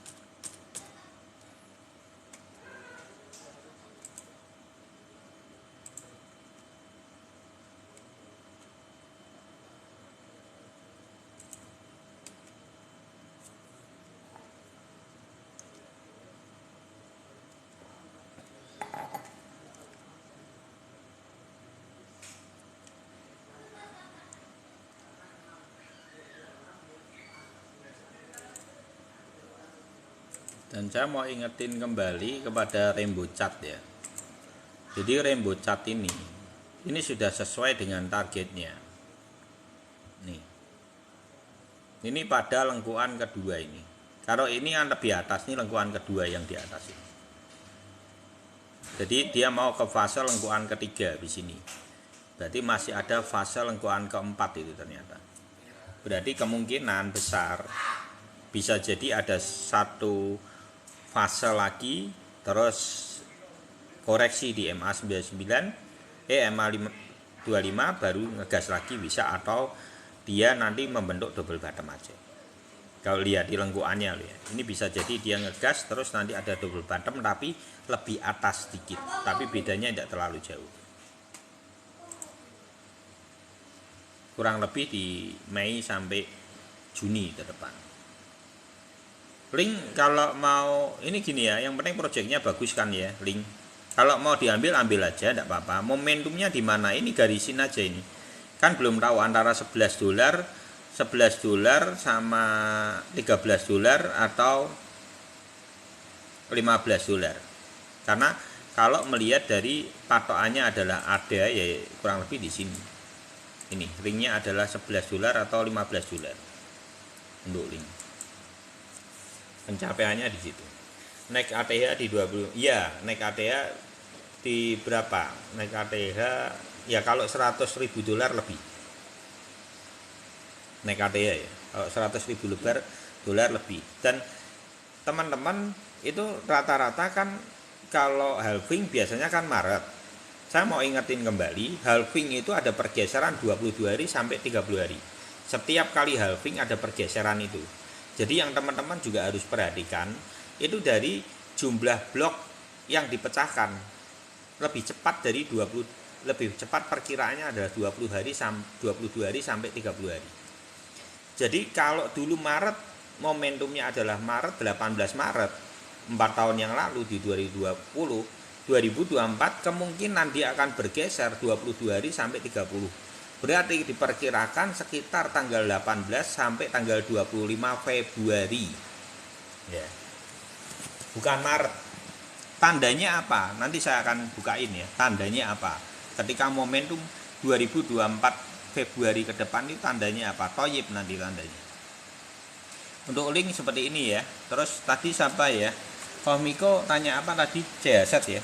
Dan saya mau ingetin kembali kepada Rainbow Chat ya. Jadi Rainbow Chat ini Ini sudah sesuai dengan targetnya. Nih. Ini pada lengkuan kedua ini. Kalau ini yang lebih atas, ini lengkuan kedua yang di atas ini. Jadi dia mau ke fase lengkuan ketiga di sini. Berarti masih ada fase lengkuan keempat itu ternyata. Berarti kemungkinan besar bisa jadi ada satu fase lagi, terus koreksi di MA99, MA25 baru ngegas lagi bisa, atau dia nanti membentuk double bottom aja. Kalau lihat di lengkuannya ya, ini bisa jadi dia ngegas terus nanti ada double bottom tapi lebih atas sedikit, tapi bedanya tidak terlalu jauh. Kurang lebih di Mei sampai Juni ke depan. Link kalau mau ini gini ya, yang penting proyeknya bagus kan ya, link. Kalau mau diambil ambil aja, tidak apa-apa. Momentumnya di mana? Ini garisin aja ini. Kan belum tahu antara 11 dolar sama 13 dolar atau 15 dolar. Karena kalau melihat dari patokannya adalah ada ya kurang lebih di sini. Ini ringnya adalah 11 dolar atau 15 dolar untuk link. Pencapaiannya di situ. Naik ATH di 20. Iya, naik ATH di berapa? Naik ATH ya kalau 100.000 dolar lebih. Naik ATH ya. Kalau 100.000 dolar lebih. Dan teman-teman itu rata-rata kan kalau halving biasanya kan Maret. Saya mau ingetin kembali, halving itu ada pergeseran 22 hari sampai 30 hari. Setiap kali halving ada pergeseran itu. Jadi yang teman-teman juga harus perhatikan, itu dari jumlah blok yang dipecahkan. Lebih cepat dari 20, lebih cepat perkiraannya adalah 22 hari sampai 30 hari. Jadi kalau dulu Maret, momentumnya adalah Maret, 18 Maret, 4 tahun yang lalu di 2024 kemungkinan dia akan bergeser 22 hari sampai 30. Berarti diperkirakan sekitar tanggal 18 sampai tanggal 25 Februari. Ya. Bukan Maret. Tandanya apa? Nanti saya akan bukain ya. Tandanya apa? Ketika momentum 2024 Februari ke depan itu tandanya apa? Toyib nanti tandanya. Untuk link seperti ini ya. Terus tadi siapa ya? Komiko tanya apa tadi? CHZ ya.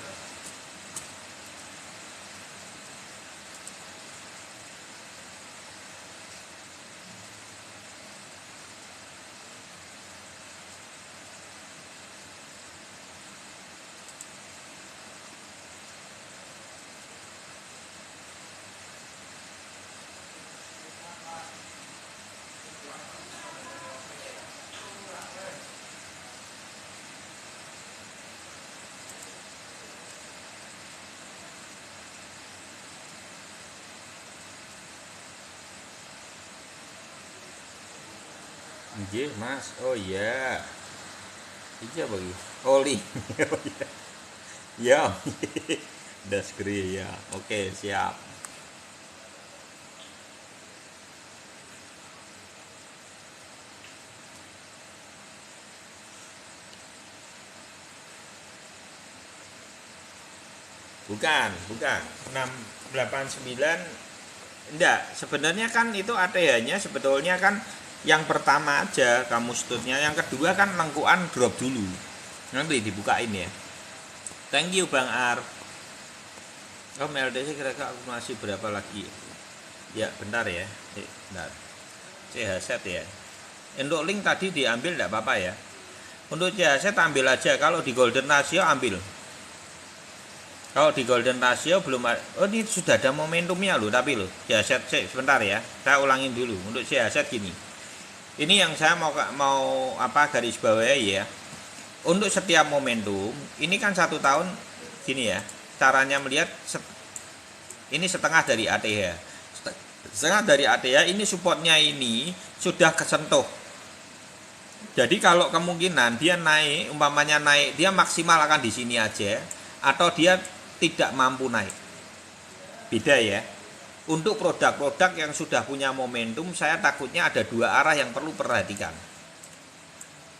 Nggih, Mas. Oh iya. Iki apa iki? Oli. Oh iya. Ya. Daskri ya. Oke, siap. Bukan. 689 enggak, sebenarnya kan itu ATH-nya sebetulnya kan yang pertama aja kamu studnya, yang kedua kan lengkuan drop dulu. Nanti dibukain ya. Thank you Bang Ar. Oh, MLDC kira-kira akumulasi berapa lagi? Ya, bentar ya. Bentar. CHZ ya. Untuk link tadi diambil enggak apa-apa ya. Untuk CHZ ambil aja, kalau di golden ratio ambil. Kalau di golden ratio belum ada. Oh, ini sudah ada momentumnya loh, tapi loh. CHZ sebentar ya. Saya ulangin dulu. Untuk CHZ gini. Ini yang saya mau garis bawahi ya. Untuk setiap momentum, ini kan 1 tahun gini ya. Caranya melihat ini setengah dari ATH. Setengah dari ATH ini supportnya ini sudah kesentuh. Jadi kalau kemungkinan dia naik, umpamanya naik, dia maksimal akan di sini aja, atau dia tidak mampu naik. Beda ya. Untuk produk-produk yang sudah punya momentum, saya takutnya ada 2 arah yang perlu perhatikan.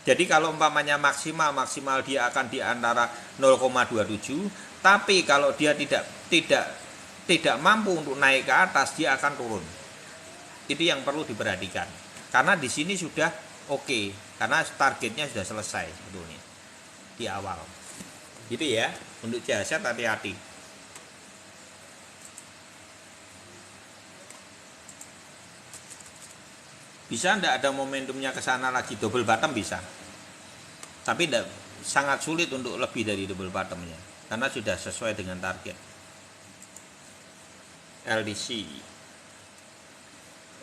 Jadi kalau umpamanya maksimal dia akan di antara 0,27, tapi kalau dia tidak tidak mampu untuk naik ke atas, dia akan turun. Itu yang perlu diperhatikan. Karena di sini sudah oke, karena targetnya sudah selesai sebetulnya di awal. Gitu ya, untuk jasa hati-hati. Bisa ndak ada momentumnya ke sana lagi, double bottom bisa. Tapi ndak, sangat sulit untuk lebih dari double bottomnya karena sudah sesuai dengan target. LDC.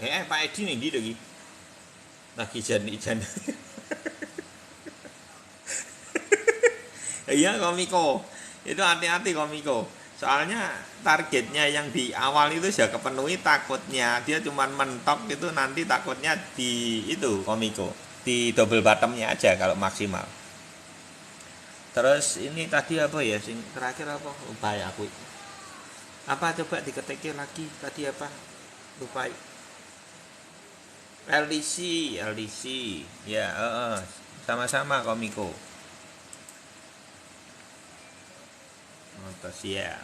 Pak Edi nih gitu lagi jan-jan. Iya Komiko, itu hati-hati Komiko. Soalnya targetnya yang di awal itu sudah kepenuhi, takutnya dia cuma mentok itu nanti takutnya di itu Komiko, di double bottomnya aja kalau maksimal. Terus ini tadi apa ya, sing terakhir apa? Lupa ya aku. Apa coba diketiknya lagi tadi apa? Lupa. LDC ya, sama-sama Komiko. Mantap siap.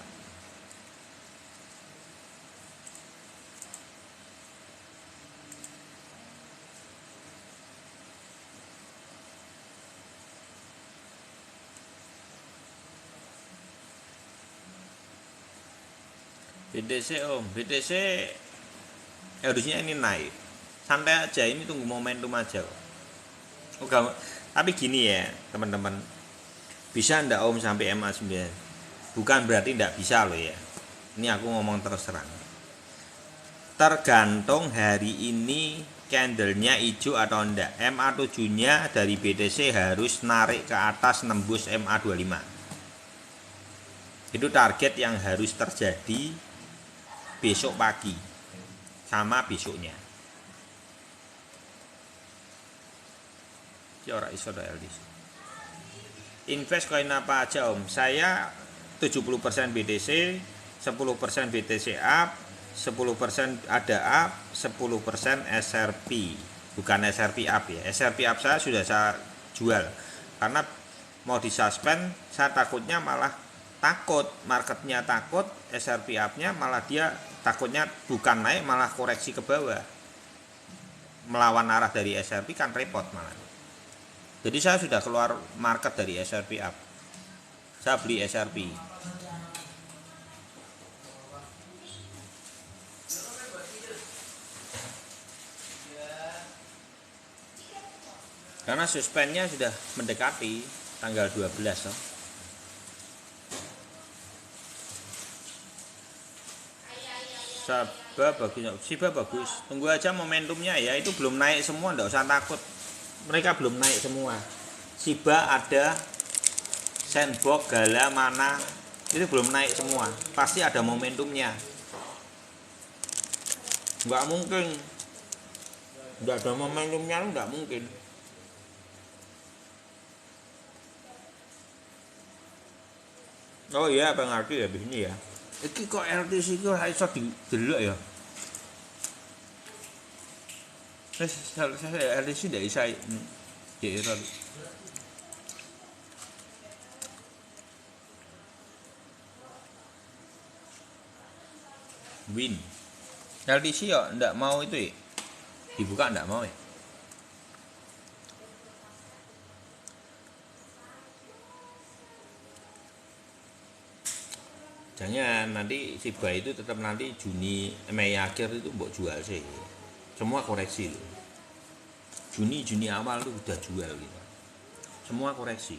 BTC BTC harusnya ini naik. Santai aja, ini tunggu momentum aja. Oke, tapi gini ya teman-teman, bisa ndak Om sampai MA9? Bukan berarti ndak bisa loh ya. Ini aku ngomong terus terang. Tergantung hari ini candlenya hijau atau enggak. MA7-nya dari BTC harus narik ke atas nembus MA25. Itu target yang harus terjadi besok pagi sama besoknya. Ora iso LDC. Invest koin apa aja Om? Saya 70% BTC, 10% BTC up, 10% ada up, 10% SRP. Bukan SRP up ya. SRP up saya sudah saya jual. Karena mau disuspend, saya takutnya malah marketnya takut, SRP up-nya malah dia takutnya bukan naik malah koreksi ke bawah. Melawan arah dari SRP kan repot malah. Jadi saya sudah keluar market dari SRP up. Saya beli SRP. Karena suspendnya sudah mendekati tanggal 12. Shiba bagus. Tunggu aja momentumnya ya. Itu belum naik semua, enggak usah takut. Mereka belum naik semua. Shiba ada, Sandbox, Gala, Mana, itu belum naik semua. Pasti ada momentumnya. Enggak mungkin enggak ada momentumnya, enggak mungkin. Oh iya, Bang Ardi ya begini ya. Iki kok LTC itu iso didelok ya. Saya LTC ndak bisa error. Win. LTC ya ndak mau itu ya. Dibuka ndak mau ya. Jangan, nanti Shiba itu tetap nanti Juni, Mei akhir itu mbok jual sih. Semua koreksi loh. Juni awal tuh udah jual gitu. Semua koreksi.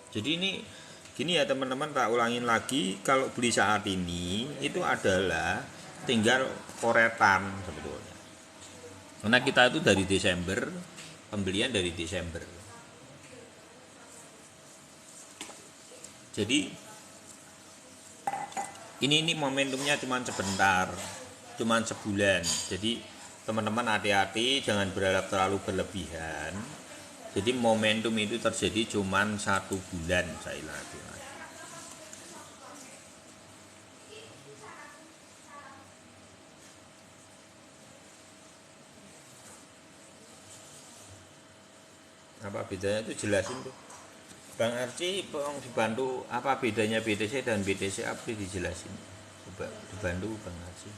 Jadi ini gini ya teman-teman, tak ulangin lagi, kalau beli saat ini itu adalah tinggal koretan sebetulnya. Karena kita itu dari Desember, pembelian dari Desember. Jadi ini momentumnya cuma sebentar, cuma sebulan. Jadi teman-teman hati-hati, jangan berharap terlalu berlebihan. Jadi momentum itu terjadi cuma 1 bulan, saya lagi. Apa bedanya itu jelasin tuh. Bang Arci dibantu apa bedanya BTC dan BTC apa dijelasin. Coba dibantu Bang Arji.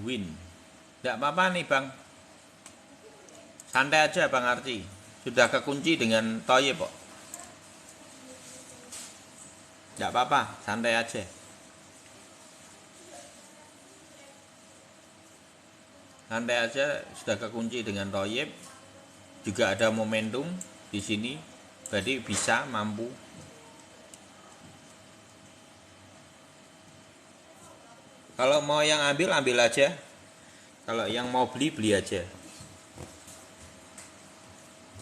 Win. Tidak apa-apa nih Bang. Santai aja Bang Arji. Sudah kekunci dengan Toyib kok. Tidak apa-apa, santai aja. Santai aja, sudah kekunci dengan Toyib. Juga ada momentum di sini. Berarti bisa, mampu. Kalau mau yang ambil, ambil aja. Kalau yang mau beli, beli aja.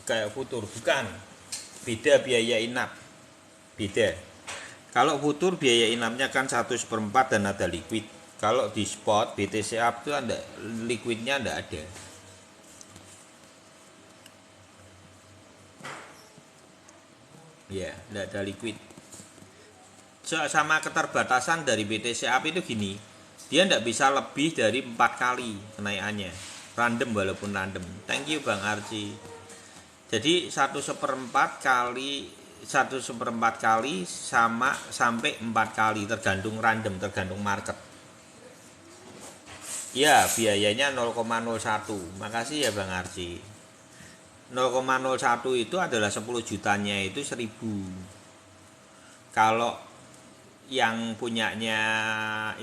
Kayak futur, bukan. Beda biaya inap. Beda. Kalau futur biaya inapnya kan 1/4 dan ada liquid. Kalau di spot BTC Up itu ada liquidnya, tidak ada. Ya, tidak ada liquid. Sama keterbatasan dari BTC Up itu gini, dia tidak bisa lebih dari 4 kali kenaikannya. Random walaupun random. Thank you Bang Arji. Jadi 1/4 kali 1/4 kali sama sampai 4 kali tergantung random, tergantung market. Ya, biayanya 0,01. Makasih ya Bang Arji. 0,01 itu adalah 10 jutanya itu 1000. Kalau yang punyanya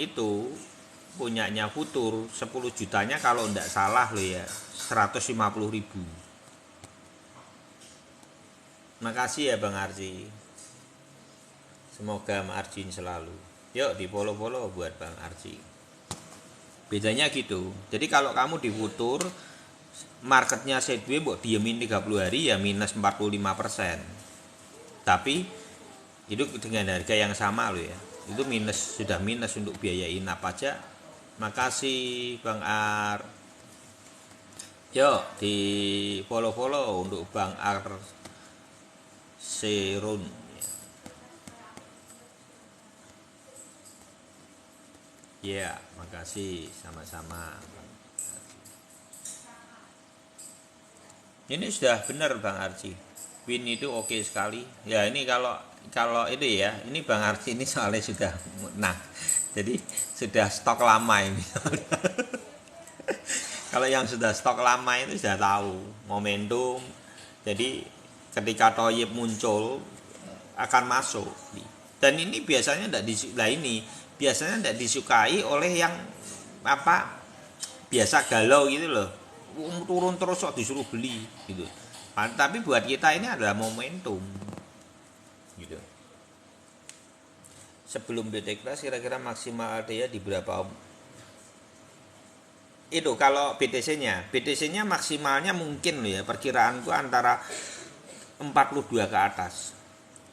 futur 10 jutanya kalau tidak salah loh ya 150.000. Makasih ya Bang Arji. Semoga margin selalu. Yuk di follow-follow buat Bang Arji. Bedanya gitu. Jadi kalau kamu di futur marketnya sideways mbok diemin 30 hari ya minus 45%. Tapi itu dengan harga yang sama loh ya. Itu minus, sudah minus untuk biaya inap aja. Makasih Bang Ar. Yuk di follow-follow untuk Bang Ar Serun. Ya, makasih sama-sama. Ini sudah benar Bang Arji. Win itu oke sekali. Ya ini kalau ini ya, ini Bang Arji ini soalnya sudah jadi sudah stok lama ini. Kalau yang sudah stok lama itu sudah tahu momentum. Jadi ketika Toyib muncul akan masuk. Dan ini biasanya tidak disukai oleh yang biasa galau gitu loh. Turun terus kok disuruh beli gitu. Tapi buat kita ini adalah momentum gitu. Sebelum BT Crash kira-kira maksimal ADA di berapa itu kalau BTC-nya maksimalnya mungkin loh ya, perkiraanku antara 42 ke atas.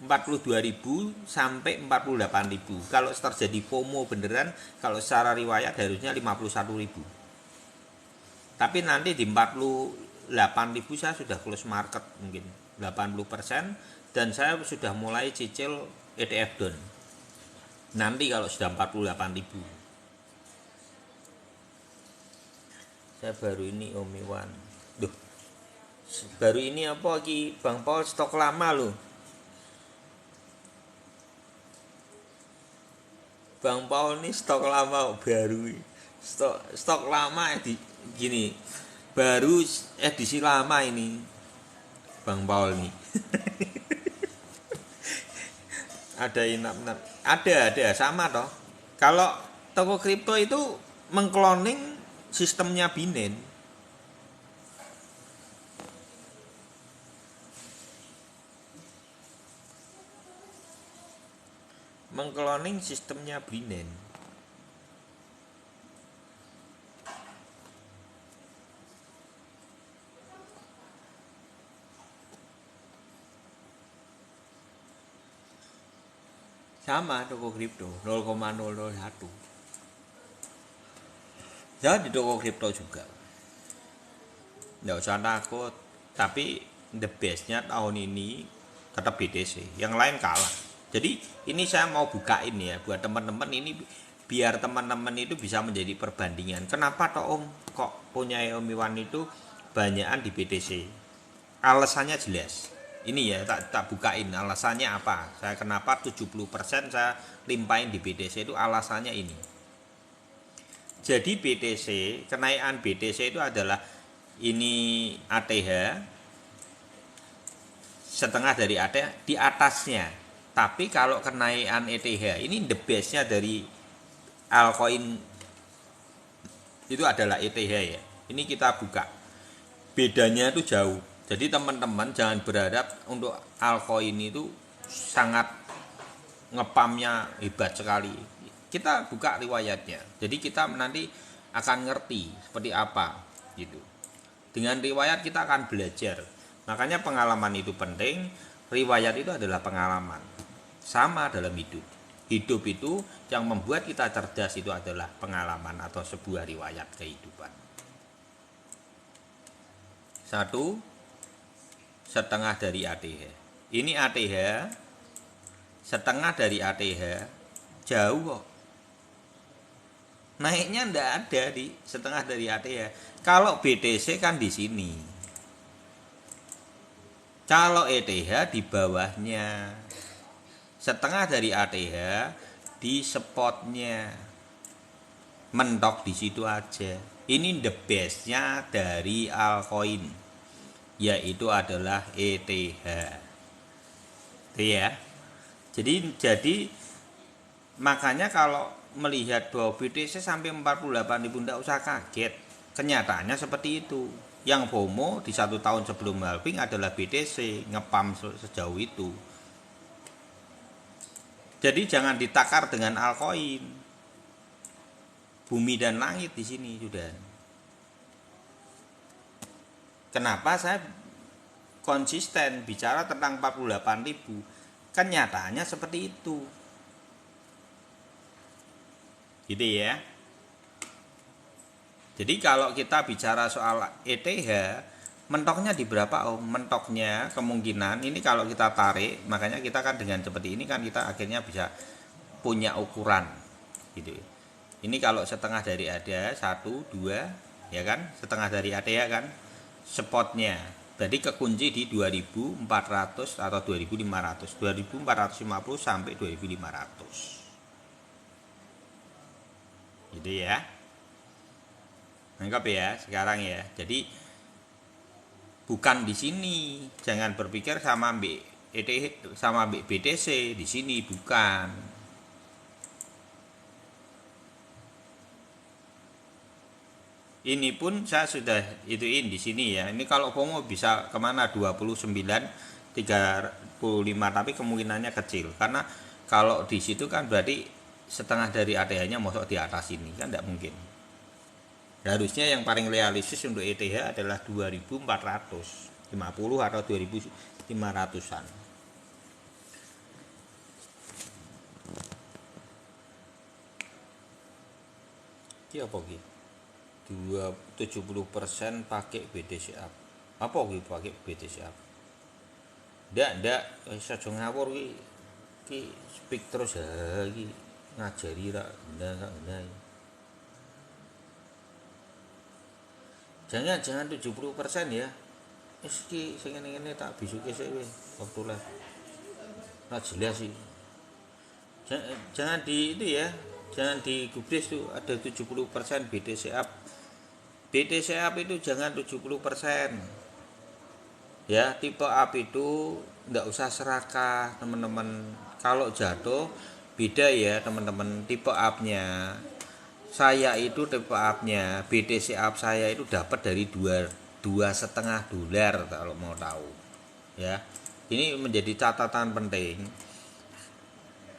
42.000 sampai 48.000. Kalau terjadi FOMO beneran, kalau secara riwayat harusnya 51.000. Tapi nanti di 48.000 saya sudah close market mungkin 80% dan saya sudah mulai cicil ETF down. Nanti kalau sudah 48.000. Saya baru ini Om Iwan. Duh. Baru ini apa lagi Bang Paul stok lama loh. Bang Paul ini stok lama baru. Stok lama gini. Baru edisi lama ini. Bang Paul nih. Ada inap-inap. Ada sama toh. Kalau toko kripto itu mengkloning sistemnya Binance. Mengkloning sistemnya Binance. Sama toko kripto 0,001. Ya di toko kripto juga. Nggak usah takut. Tapi the best-nya tahun ini tetap BTC. Yang lain kalah. Jadi ini saya mau bukain ya buat teman-teman ini biar teman-teman itu bisa menjadi perbandingan. Kenapa toh Om kok punya Om Iwan itu banyakan di BTC? Alasannya jelas. Ini ya tak bukain alasannya apa. Saya kenapa 70% saya limpahin di BTC itu alasannya ini. Jadi BTC, kenaikan BTC itu adalah ini ATH setengah dari ATH di atasnya. Tapi kalau kenaikan ETH ini the base-nya dari altcoin itu adalah ETH ya. Ini kita buka. Bedanya itu jauh. Jadi teman-teman jangan berharap untuk altcoin itu sangat ngepamnya hebat sekali. Kita buka riwayatnya. Jadi kita nanti akan ngerti seperti apa gitu. Dengan riwayat kita akan belajar. Makanya pengalaman itu penting. Riwayat itu adalah pengalaman. Sama dalam hidup. Hidup itu yang membuat kita cerdas itu adalah pengalaman atau sebuah riwayat kehidupan. 1/2 dari ATH. Ini ATH setengah dari ATH jauh kok. Naiknya ndak ada di setengah dari ATH. Kalau BTC kan di sini. Kalau ETH di bawahnya. Setengah dari ATH di spotnya. Mentok di situ aja. Ini the base-nya dari altcoin, yaitu adalah ETH. Itu ya. Jadi makanya kalau melihat bahwa BTC sampai 48.000 tidak usah kaget. Kenyataannya seperti itu. Yang FOMO di 1 tahun sebelum halving adalah BTC ngepam sejauh itu. Jadi jangan ditakar dengan altcoin. Bumi dan langit di sini sudah. Kenapa saya konsisten bicara tentang 48.000? Kenyataannya seperti itu. Gitu ya. Jadi kalau kita bicara soal ETH, mentoknya di berapa Om? Mentoknya kemungkinan ini kalau kita tarik, makanya kita kan dengan seperti ini kan kita akhirnya bisa punya ukuran gitu. Ini kalau setengah dari ada 1, 2 ya kan, setengah dari ATH kan spotnya. Berarti kekunci di 2400 atau 2500, 2450 sampai 2500. Gitu ya. Nangkap ya sekarang ya. Jadi bukan di sini. Jangan berpikir sama ETH sama BTC di sini, bukan. Ini pun saya sudah ituin di sini ya. Ini kalau FOMO bisa kemana 29, 35, tapi kemungkinannya kecil. Karena kalau di situ kan berarti setengah dari ATH-nya masuk di atas ini kan tidak mungkin. Harusnya yang paling realistis untuk ETH adalah 2450 atau 2500-an. Ini apa gitu? 70% pakai BTC up. Apa gitu pakai BTC up? Ndak saja ngawur ki speak terus ya ki ngajari ra ndak. Jangan 70% ya. Wis ki sing ngene tak bisuke sik wis waktu lah. Nah jelas sih. Jangan di itu ya. Jangan digubris tuh ada 70% BTC up. BTC up itu jangan 70%. Ya, tipe up itu enggak usah serakah, teman-teman. Kalau jatuh beda ya, teman-teman. Tipe up-nya saya itu tipe up-nya BTC up saya itu dapat dari 2,5 dolar kalau mau tahu ya. Ini menjadi catatan penting.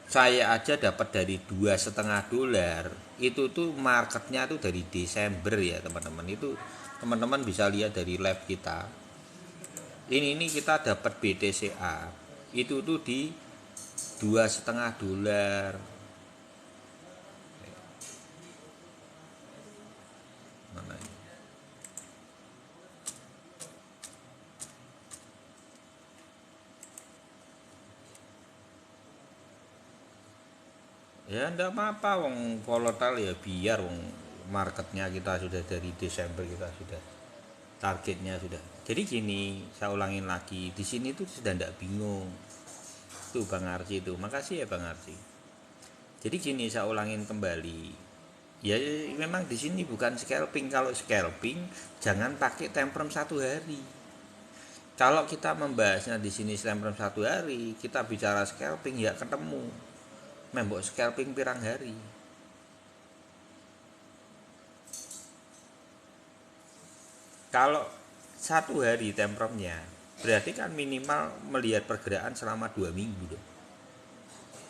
Saya aja dapat dari 2,5 dolar itu tuh marketnya tuh dari Desember ya teman-teman. Itu teman-teman bisa lihat dari lab kita. Ini kita dapat BTC up itu tuh di 2,5 dolar. Ya enggak apa-apa wong volatile ya, biar wong marketnya kita sudah dari Desember, kita sudah targetnya sudah. Jadi gini, saya ulangin lagi, di sini tuh sudah enggak bingung. Tuh Bang Arci itu, makasih ya Bang Arci. Jadi gini, saya ulangin kembali. Ya memang di sini bukan scalping. Kalau scalping jangan pakai time frame 1 hari. Kalau kita membahasnya di sini time frame 1 hari, kita bicara scalping ya ketemu. Membok scalping pirang hari. Kalau 1 hari time frame-nya, berarti kan minimal melihat pergerakan selama 2 minggu dong.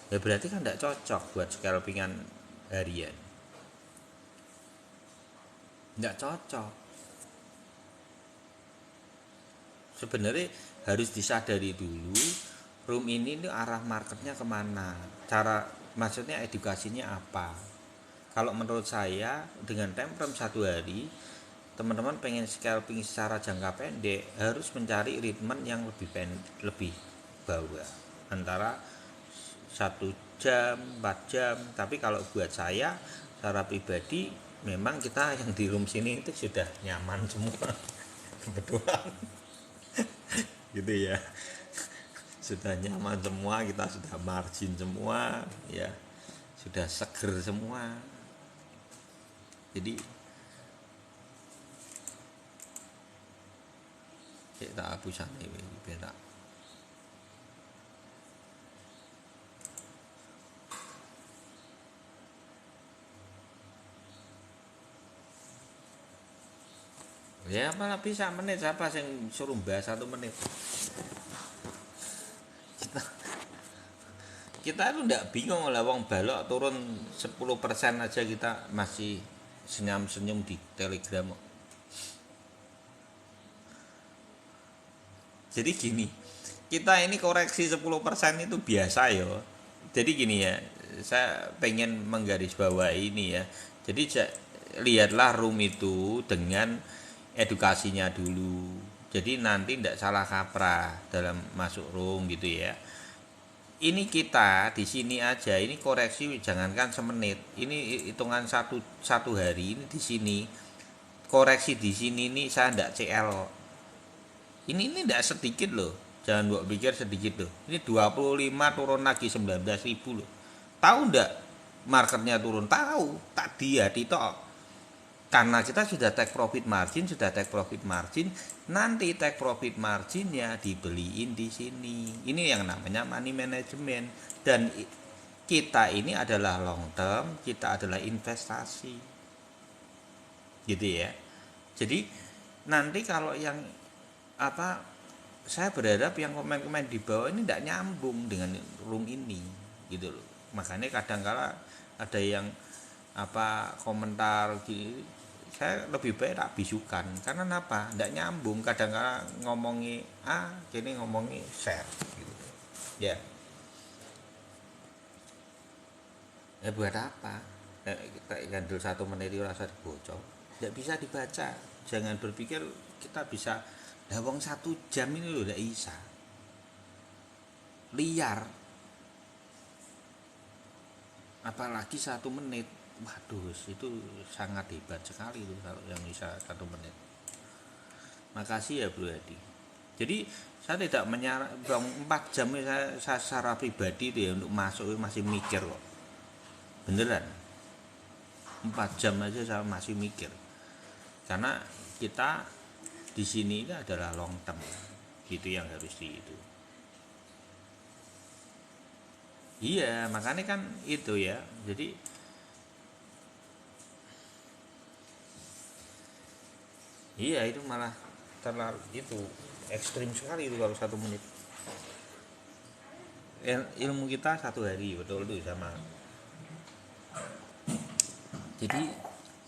Ya berarti kan tidak cocok buat scalpingan harian. Tidak cocok. Sebenarnya harus disadari dulu room ini arah marketnya kemana, cara maksudnya edukasinya apa. Kalau menurut saya dengan time frame 1 hari, teman-teman pengen scalping secara jangka pendek harus mencari ritme yang lebih bawah, antara 1 jam 4 jam. Tapi kalau buat saya secara pribadi, memang kita yang di room sini itu sudah nyaman semua kebetulan gitu ya, sudah nyaman semua, kita sudah margin semua ya, sudah seger semua. Jadi kita hapusan ini beda. Ya malah bisa menit, siapa yang suruh bahas 1 menit. Kita itu ndak bingung lah, wong balok turun 10% aja kita masih senyum-senyum di Telegram. Jadi gini, kita ini koreksi 10% itu biasa ya. Jadi gini ya, saya pengen menggarisbawahi ini ya. Jadi lihatlah room itu dengan edukasinya dulu. Jadi nanti tidak salah kaprah dalam masuk room gitu ya. Ini kita di sini aja, ini koreksi jangankan semenit, ini hitungan satu hari ini di sini koreksi di sini nih saya tidak CL. Ini tidak sedikit loh, jangan buat pikir sedikit loh. Ini 25 turun lagi 19.000 loh. Tahu ndak marketnya turun? Tahu, tak dia tok. Karena kita sudah take profit margin, nanti take profit marginnya dibeliin di sini. Ini yang namanya money management, dan kita ini adalah long term, kita adalah investasi, gitu ya. Jadi nanti kalau yang apa, saya berharap yang komen-komen di bawah ini tidak nyambung dengan room ini, gitu loh. Makanya kadang-kala ada yang komentar gitu, saya lebih baik tak bisukan, karena apa? Tidak nyambung, kadang-kadang ngomongi A, kini ngomongi share gitu. Ya. Ya buat apa? Kita handle 1 menit itu rasa bocor. Tidak bisa dibaca. Jangan berpikir kita bisa wong 1 jam ini loh, tidak bisa. Liar. Apalagi 1 menit. Waduh, itu sangat hebat sekali itu kalau yang bisa 1 menit. Makasih ya Bro Hadi. Jadi saya tidak bang 4 jam saya secara pribadi itu ya untuk masuk masih mikir kok. Beneran. 4 jam aja saya masih mikir. Karena kita di sini ini adalah long term. Gitu yang harus itu. Iya, makanya kan itu ya. Jadi iya, itu malah terlalu itu ekstrim sekali itu kalau 1 menit. Ilmu kita 1 hari betul tuh sama. Jadi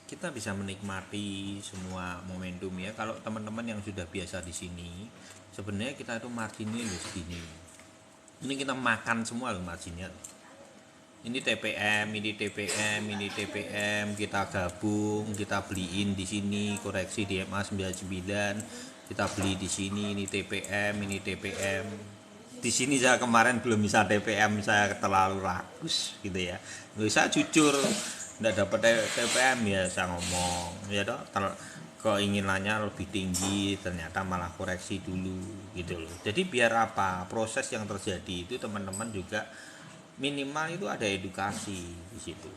kita bisa menikmati semua momentum ya. Kalau teman-teman yang sudah biasa di sini, sebenarnya kita itu marginnya udah segini. Ini kita makan semua loh marginnya. Ini TPM, kita gabung, kita beliin di sini, koreksi di MA 99, kita beli di sini, ini TPM. di sini saya kemarin belum bisa TPM, saya terlalu ragus gitu ya. Saya jujur enggak dapat TPM ya saya ngomong ya toh, keinginannya lebih tinggi ternyata malah koreksi dulu gitu loh. Jadi biar apa, proses yang terjadi itu teman-teman juga minimal itu ada edukasi di situ.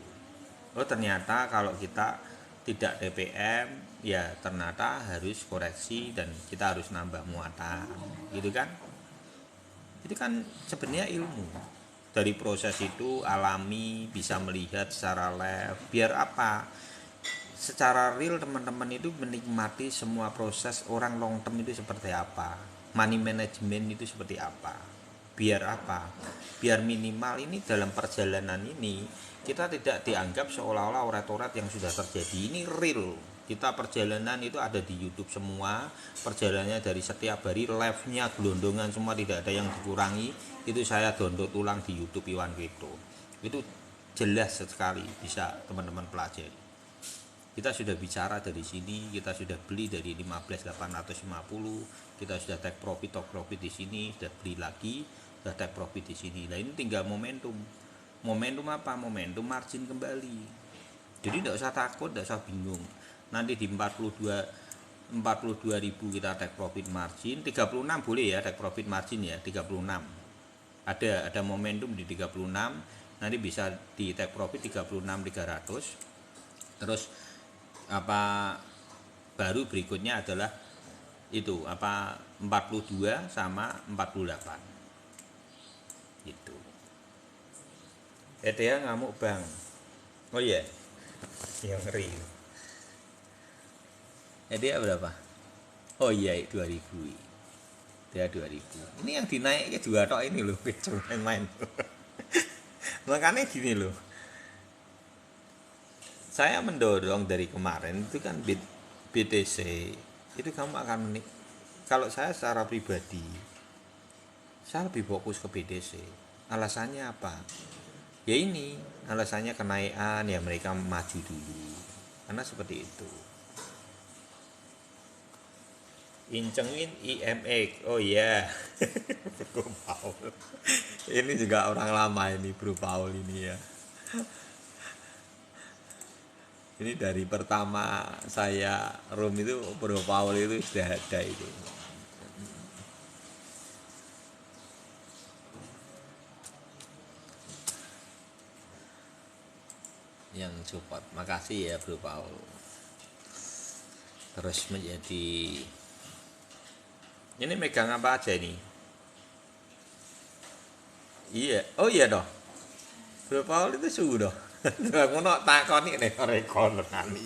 Oh ternyata kalau kita tidak TPM ya ternyata harus koreksi dan kita harus nambah muatan gitu kan. Itu kan sebenarnya ilmu. Dari proses itu alami, bisa melihat secara live. Biar apa? Secara real teman-teman itu menikmati semua proses orang long term itu seperti apa. Money management itu seperti apa. Biar apa? Biar minimal ini dalam perjalanan ini kita tidak dianggap seolah-olah orat-orat yang sudah terjadi. Ini real. Kita perjalanan itu ada di YouTube semua, perjalanannya dari setiap hari, live-nya gelondongan semua, tidak ada yang dikurangi. Itu saya download ulang di YouTube Iwan Crypto. Itu jelas sekali, bisa teman-teman pelajari. Kita sudah bicara dari sini, kita sudah beli dari 15.850, kita sudah take profit, top profit di sini, sudah beli lagi, sudah take profit di sini. Nah ini tinggal momentum. Momentum apa? Momentum margin kembali. Jadi tidak usah takut, tidak usah bingung. Nanti di 42.000 kita take profit margin, 36 boleh ya take profit margin ya, 36. Ada momentum di 36, nanti bisa di take profit 36.300. Terus apa baru berikutnya adalah itu apa 42 sama 48. Gitu. Dia ngamuk bang. Oh iya. Yang ngeri. Dia berapa? Oh iya 2000. Dia 2000. Ini yang dinaiknya juga tok ini loh, main-main. Makanya gini loh. Saya mendorong dari kemarin itu kan BTC itu kamu akan kalau saya secara pribadi saya lebih fokus ke BTC. Alasannya apa? Ya ini alasannya kenaikan ya mereka maju dulu karena seperti itu. Incengin IMX. Oh iya. Bro Paul. Ini juga orang lama ini Bro Paul ini ya. Ini dari pertama saya room itu Bro Paul itu sudah ada itu. Yang support. Makasih ya Bro Paul. Terus menjadi ini megang apa aja ini? Iya, oh iya dong. Bro Paul itu suhu dong. Ngono takoni nek rekon nani.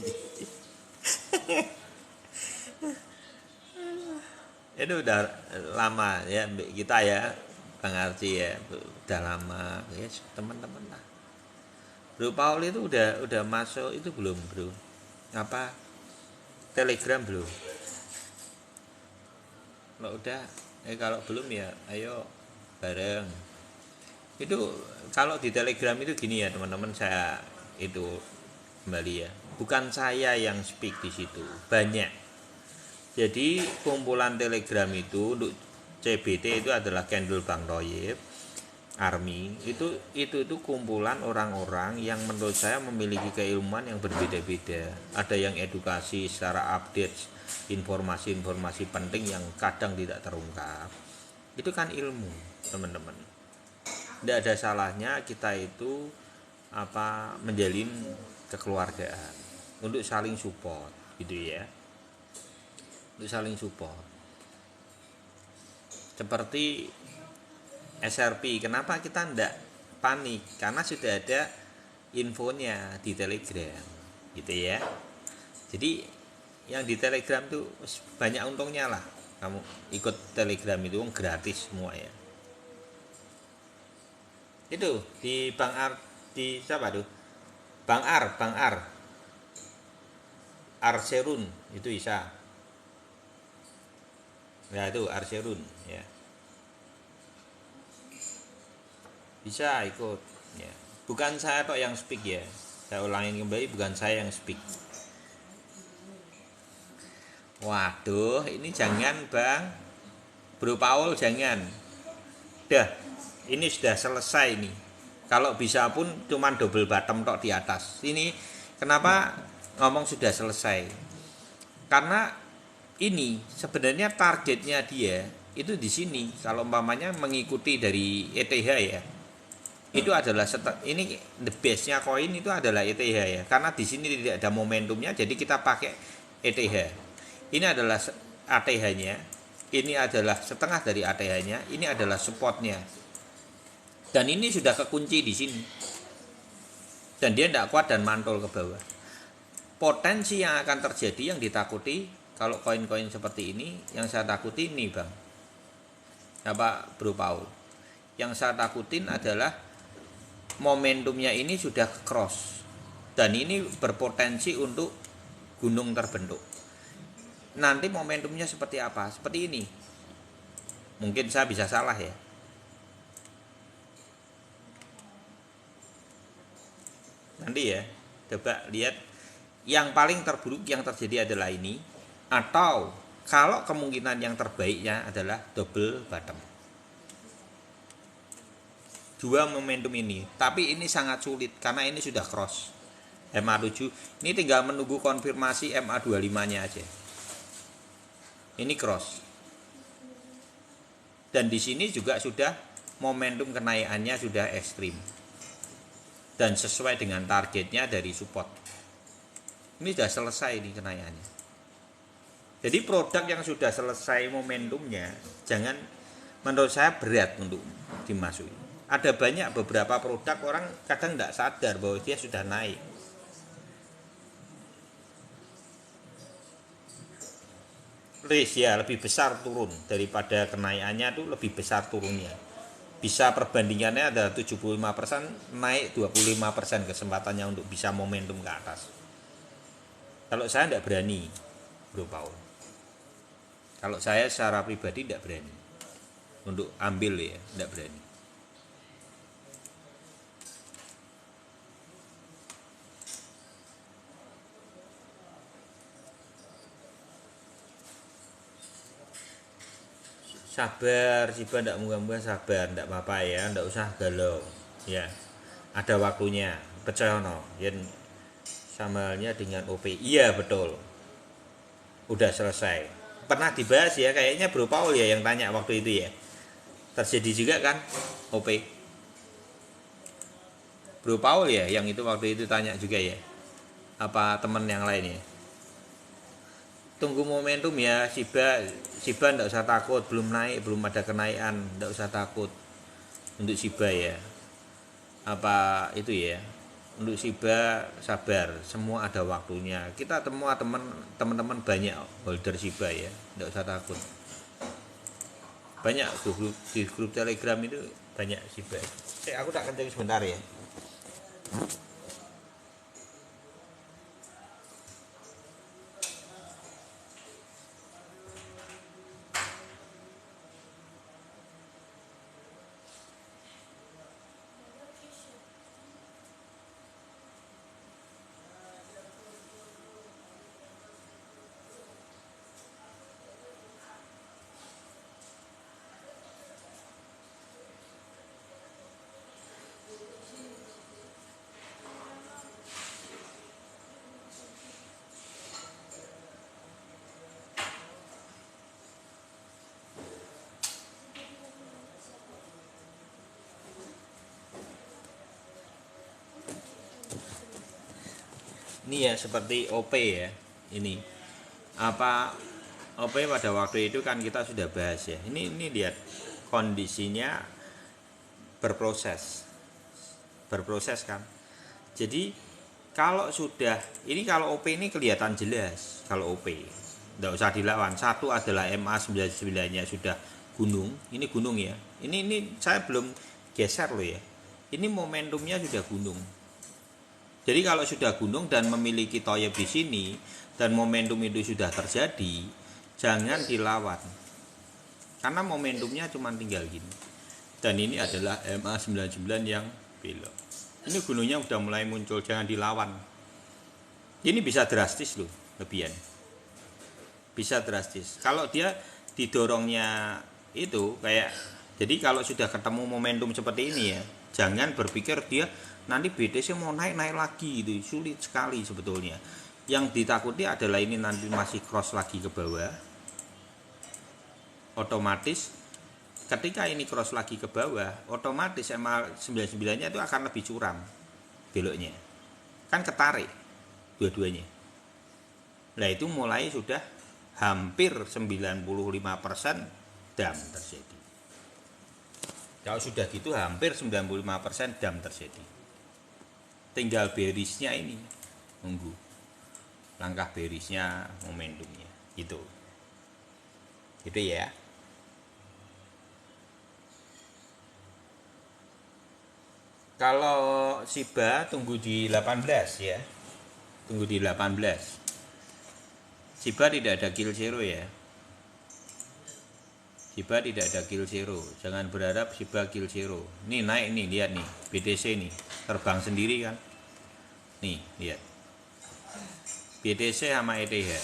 Itu udah lama ya kita ya Bang Arci ya, udah lama ya teman-teman lah. Bro Paul itu udah masuk itu belum bro? Apa Telegram belum? Kalau udah, kalau belum ya ayo bareng. Itu kalau di Telegram itu gini ya teman-teman, saya itu kembali ya. Bukan saya yang speak di situ, banyak. Jadi kumpulan Telegram itu untuk CBT itu adalah Candle Bang Toyib, Army itu kumpulan orang-orang yang menurut saya memiliki keilmuan yang berbeda-beda. Ada yang edukasi secara update informasi-informasi penting yang kadang tidak terungkap. Itu kan ilmu, teman-teman. Tidak ada salahnya kita itu menjalin kekeluargaan untuk saling support, gitu ya. Untuk saling support. Seperti SRP, kenapa kita tidak panik? Karena sudah ada infonya di Telegram, gitu ya. Jadi yang di Telegram tuh banyak untungnya lah. Kamu ikut Telegram itu gratis semua ya. Itu di Bang Ar, di siapa tuh? Bang Ar Arserun itu bisa. Ya itu Arserun ya. Bisa ikut ya. Bukan saya kok yang speak ya. Saya ulangin kembali, bukan saya yang speak. Waduh, ini jangan Bang. Bro Paul jangan. Dah, ini sudah selesai nih. Kalau bisa pun cuman double bottom tok di atas. Ini kenapa ngomong sudah selesai? Karena ini sebenarnya targetnya dia itu di sini. Kalau umpamanya mengikuti dari ETH ya, itu adalah ini the base-nya koin itu adalah ETH ya. Karena di sini tidak ada momentumnya, jadi kita pakai ETH. Ini adalah ATH-nya, ini adalah setengah dari ATH-nya, ini adalah support-nya. Dan ini sudah kekunci di sini. Dan dia tidak kuat dan mantul ke bawah. Potensi yang akan terjadi yang ditakuti kalau koin-koin seperti ini, yang saya takuti ini Bang. Apa Bro Paul? Yang saya takutin adalah momentumnya ini sudah cross. Dan ini berpotensi untuk gunung terbentuk. Nanti momentumnya seperti apa? Seperti ini. Mungkin saya bisa salah ya. Nanti ya, coba lihat yang paling terburuk yang terjadi adalah ini, atau kalau kemungkinan yang terbaiknya adalah double bottom. Dua momentum ini, tapi ini sangat sulit karena ini sudah cross MA7. Ini tinggal menunggu konfirmasi MA25-nya aja. Ini cross. Dan di sini juga sudah momentum kenaikannya sudah ekstrim. Dan sesuai dengan targetnya dari support. Ini sudah selesai ini kenaikannya. Jadi produk yang sudah selesai momentumnya, jangan, menurut saya berat untuk dimasuki. Ada banyak beberapa produk orang kadang tidak sadar bahwa dia sudah naik. Risk ya lebih besar turun daripada kenaikannya, itu lebih besar turunnya. Bisa perbandingannya ada 75%, naik 25% kesempatannya untuk bisa momentum ke atas. Kalau saya tidak berani, Bro Paul. Kalau saya secara pribadi tidak berani untuk ambil ya, tidak berani. Sabar, Siba ndak mudah-mudahan sabar, ndak apa-apa ya, ndak usah galau. Ya. Ada waktunya, percaya no. Yen sambalnya dengan OP. Iya, betul. Udah selesai. Pernah dibahas ya, kayaknya Bro Paul ya yang tanya waktu itu ya. Terjadi juga kan OP. Bro Paul ya yang itu waktu itu tanya juga ya. Apa teman yang lain ya? Tunggu momentum ya, Siba ndak usah takut, belum naik, belum ada kenaikan, ndak usah takut untuk Siba ya. Apa itu ya? Untuk Siba sabar, semua ada waktunya. Kita semua teman-teman banyak holder Siba ya, ndak usah takut. Banyak di grup Telegram itu banyak Siba. Aku tak kencing sebentar ya. Ini ya seperti OP ya. Ini apa OP pada waktu itu kan kita sudah bahas ya. Ini lihat kondisinya berproses. Berproses kan. Jadi kalau sudah ini, kalau OP ini kelihatan jelas kalau OP. Enggak usah dilawan. Satu adalah MA99-nya sudah gunung. Ini gunung ya. Ini saya belum geser loh ya. Ini momentumnya sudah gunung. Jadi kalau sudah gunung dan memiliki toyib di sini dan momentum itu sudah terjadi, jangan dilawan. Karena momentumnya cuma tinggal gini. Dan ini adalah MA99 yang belok. Ini gunungnya udah mulai muncul, jangan dilawan. Ini bisa drastis loh, lebihan. Bisa drastis. Kalau dia didorongnya itu kayak, Jadi kalau sudah ketemu momentum seperti ini ya, jangan berpikir dia nanti BTC mau naik lagi, itu sulit sekali sebetulnya. Yang ditakuti adalah ini nanti masih cross lagi ke bawah, otomatis ketika ini cross lagi ke bawah, otomatis MA99 nya itu akan lebih curam beloknya, kan ketarik dua-duanya. Nah itu mulai sudah hampir 95% dam terjadi. Kalau sudah gitu hampir 95% dam terjadi. Tinggal bearisnya ini, nunggu langkah bearisnya, momentumnya gitu. Gitu ya. Kalau Shiba tunggu di 18 ya. Tunggu di 18. Shiba tidak ada kill zero ya. Shiba tidak ada kill zero. Jangan berharap Shiba kill zero. Nih naik nih, lihat nih, BTC nih, terbang sendiri kan. Nih, lihat. BTC sama ETH.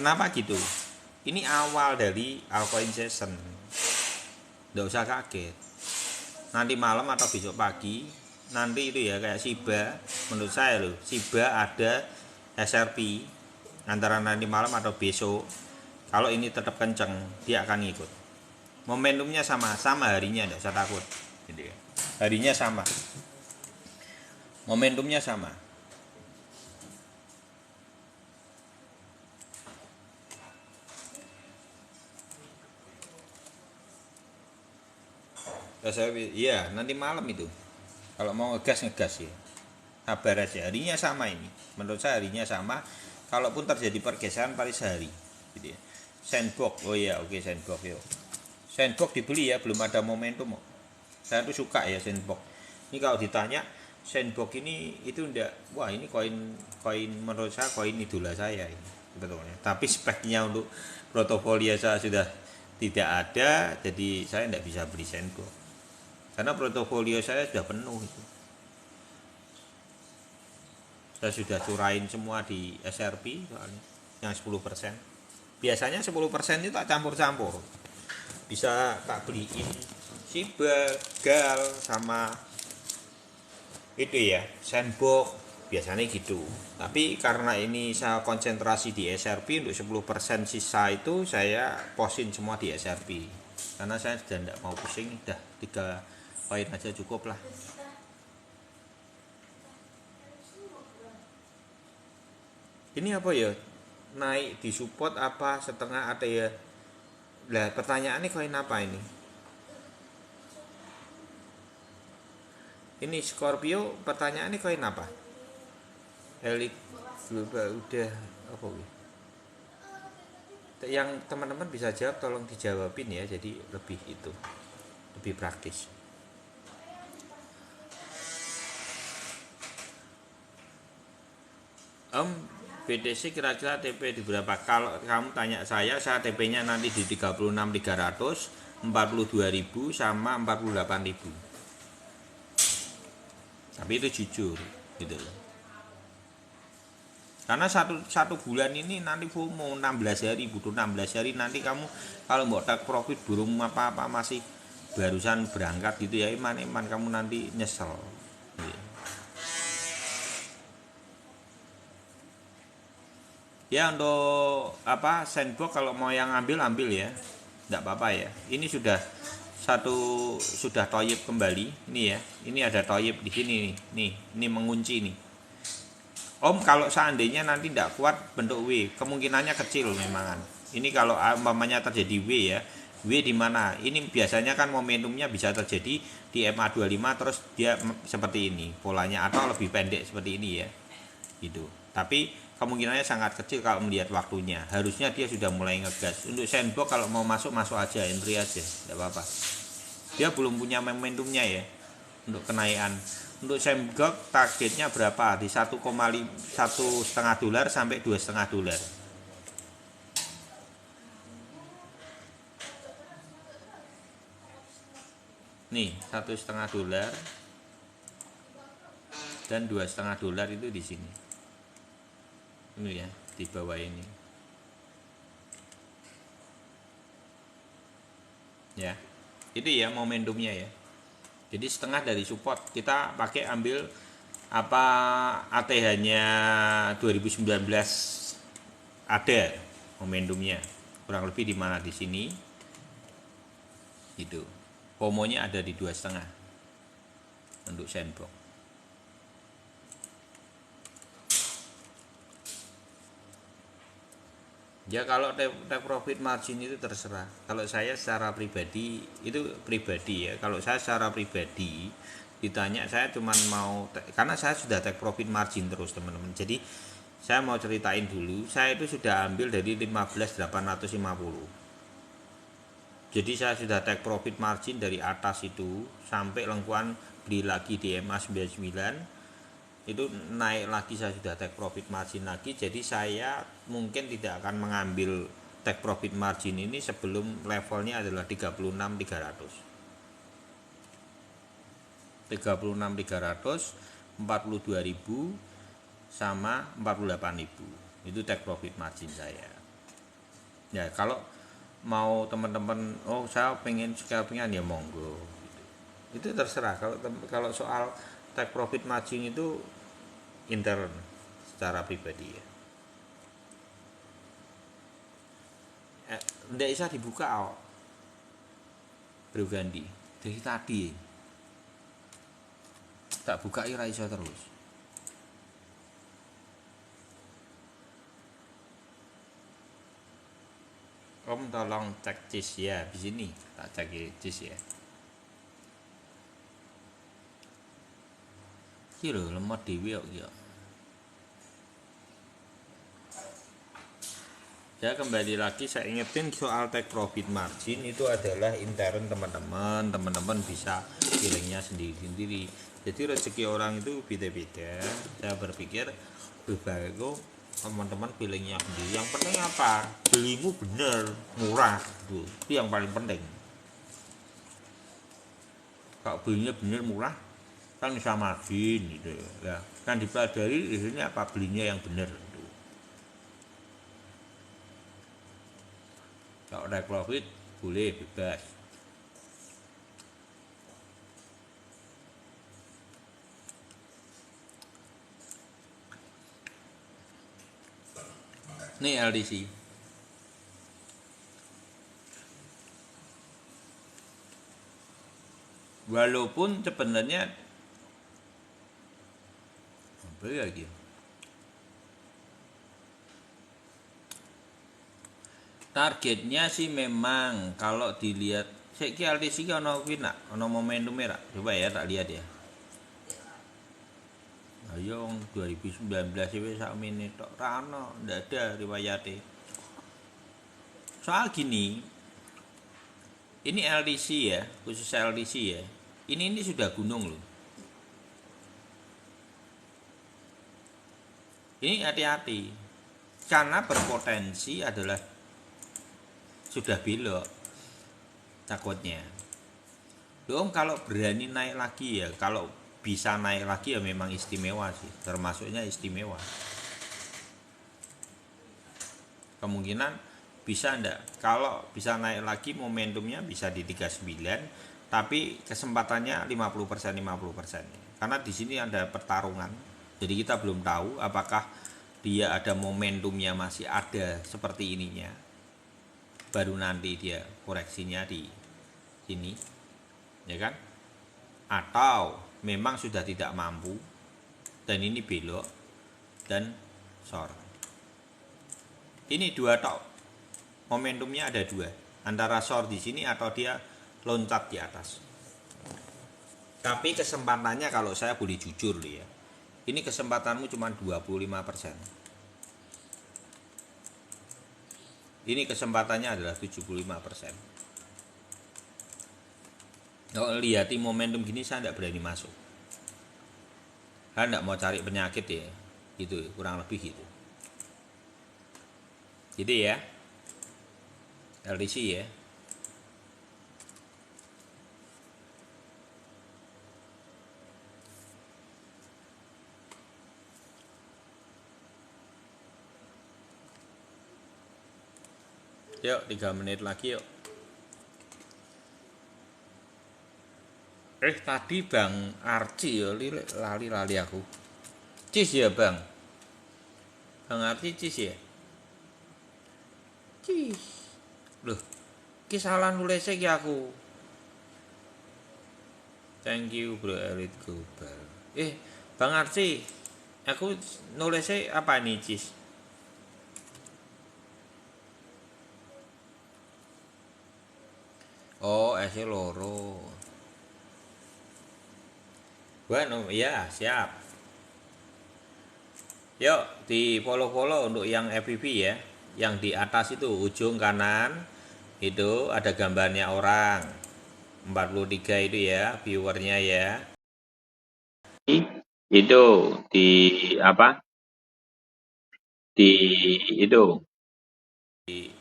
Kenapa gitu? Ini awal dari altcoin season. Nggak usah kaget. Nanti malam atau besok pagi, nanti itu ya kayak Shiba, menurut saya loh, Shiba ada SRP antara nanti malam atau besok. Kalau ini tetap kenceng, dia akan ngikut. Momentumnya sama harinya, enggak usah takut. Gitu ya. Harinya sama. Momentumnya sama. Iya, nanti malam itu. Kalau mau ngegas ya. Sabar aja, harinya sama ini. Menurut saya harinya sama. Kalaupun terjadi pergeseran paling sehari. Gitu ya. Sandbox, oh iya, oke, Sandbox yuk. Sandbox dibeli ya, belum ada momentum. Saya tuh suka ya Sandbox. Ini kalau ditanya Sandbox ini itu enggak, wah ini koin menurut saya koin idola saya ini sebetulnya. Tapi speknya untuk portofolio saya sudah tidak ada, jadi saya enggak bisa beli Sandbox. Karena portofolio saya sudah penuh itu. Saya sudah curain semua di SRP soalnya yang 10%. Biasanya 10% itu tak campur-campur. Bisa tak beliin Shiba, GAL sama itu ya, Sandbox biasanya gitu. Tapi karena ini saya konsentrasi di SRP untuk 10% sisa itu saya posin semua di SRP. Karena saya sudah tidak mau pusing, udah 3 koin aja cukup lah. Ini apa ya? Naik di support apa setengah ada ya? Lah pertanyaannya koin apa ini? Ini Scorpio, pertanyaannya koin apa? Elite udah apa wih? Yang teman-teman bisa jawab tolong dijawabin ya, jadi lebih itu lebih praktis. BTC kira-kira TP di berapa? Kalau kamu tanya saya TP-nya nanti di 36.300, 42.000 sama 48.000. Tapi itu jujur gitu loh. Karena satu bulan ini nanti FOMO 16 hari, butuh 16 hari nanti kamu kalau mau take profit burung apa-apa masih barusan berangkat gitu ya, iman kamu nanti nyesel. Ya untuk apa Sandbox kalau mau yang ambil ya, tidak apa-apa ya. Ini sudah toyib kembali. Ini ya, ini ada toyib di sini nih. Ini mengunci nih. Om kalau seandainya nanti tidak kuat bentuk W, kemungkinannya kecil memang. Ini kalau umpamanya terjadi W ya, W di mana? Ini biasanya kan momentumnya bisa terjadi di MA25 terus dia seperti ini polanya atau lebih pendek seperti ini ya. Gitu. Tapi kemungkinannya sangat kecil kalau melihat waktunya. Harusnya dia sudah mulai ngegas. Untuk Sandbox kalau mau masuk aja, entry aja, tidak apa-apa. Dia belum punya momentumnya ya untuk kenaikan. Untuk Sandbox targetnya berapa? Di 1,5 $1,5 sampai $2,5. Nih, $1,5 dan $2,5 itu di sini. Ini ya, di bawah ini. Ya. itu ya momentumnya ya. Jadi setengah dari support kita pakai ambil apa ATH-nya 2019 ada momentumnya kurang lebih di mana di sini itu pomonya ada di 2,5 untuk sandbox. Ya kalau take profit margin itu terserah. Kalau saya secara pribadi itu pribadi ya. Kalau saya secara pribadi ditanya saya cuman mau karena saya sudah take profit margin terus teman-teman. Jadi saya mau ceritain dulu, saya itu sudah ambil dari 15.850. Jadi saya sudah take profit margin dari atas itu sampai lengkuan beli lagi di MA 99 itu naik lagi saya sudah take profit margin lagi. Jadi saya mungkin tidak akan mengambil take profit margin ini sebelum levelnya adalah 36.300 42.000 sama 48.000 itu take profit margin saya ya. Kalau mau teman-teman saya pengen scalpingan ya monggo itu terserah. Kalau soal take profit margin itu intern secara pribadi ya. Nggak bisa dibuka Bro Gandhi dari tadi tak buka ya iso terus. Om tolong cek cis ya di sini tak cek cis ya. Kira lemot dewi ya. Ya kembali lagi saya ingetin soal take profit margin itu adalah intern teman-teman. Teman-teman bisa pilihnya sendiri-sendiri. Jadi rezeki orang itu beda-beda. Saya berpikir berbagi teman-teman pilihnya sendiri. Yang penting apa? Belimu bener, murah gitu. Itu yang paling penting. Kalau belinya bener murah kan bisa margin gitu ya. Kan dipelajari di sini apa belinya yang bener. Kalau take profit boleh bebas. Ini LDC. Walaupun sebenarnya apa lagi? Targetnya sih memang kalau dilihat saiki LDC ki ono kuwi nak, ono momentum merah. Coba ya tak lihat ya. Ayo 2019 wis sakmene tok ra ono, ndak ada riwayate. Soal gini, ini LDC ya, khusus LDC ya. Ini sudah gunung loh. Ini hati-hati. Karena berpotensi adalah sudah belok takutnya. Loh kalau berani naik lagi ya, kalau bisa naik lagi ya memang istimewa sih, termasuknya istimewa. Kemungkinan bisa ndak? Kalau bisa naik lagi momentumnya bisa di 39, tapi kesempatannya 50% 50%. Karena di sini ada pertarungan. Jadi kita belum tahu apakah dia ada momentumnya masih ada seperti ininya. Baru nanti dia koreksinya di sini. Ya kan? Atau memang sudah tidak mampu dan ini belok dan short. Ini dua tok. Momentumnya ada dua, antara short di sini atau dia loncat di atas. Tapi kesempatannya kalau saya boleh jujur ya. Ini kesempatanmu cuma 25%. Ini kesempatannya adalah 75%. Kalau lihati momentum gini saya tidak berani masuk. Saya tidak mau cari penyakit ya. Gitu, kurang lebih gitu. Jadi ya. LDC ya. Yuk 3 menit lagi yuk. Tadi Bang Arci ya lali aku. Cis ya Bang. Bang Arci cis ya. Cis. Loh, ki salah nulisnya ki aku. Thank you Bro Elite Global. Bang Arci, aku nulisnya apa nih cis? Oh, S loro. Bueno, ya siap. Yuk di follow-follow untuk yang FPV ya. Yang di atas itu ujung kanan itu ada gambarnya orang 43 itu ya viewernya ya. Itu di apa? Di itu di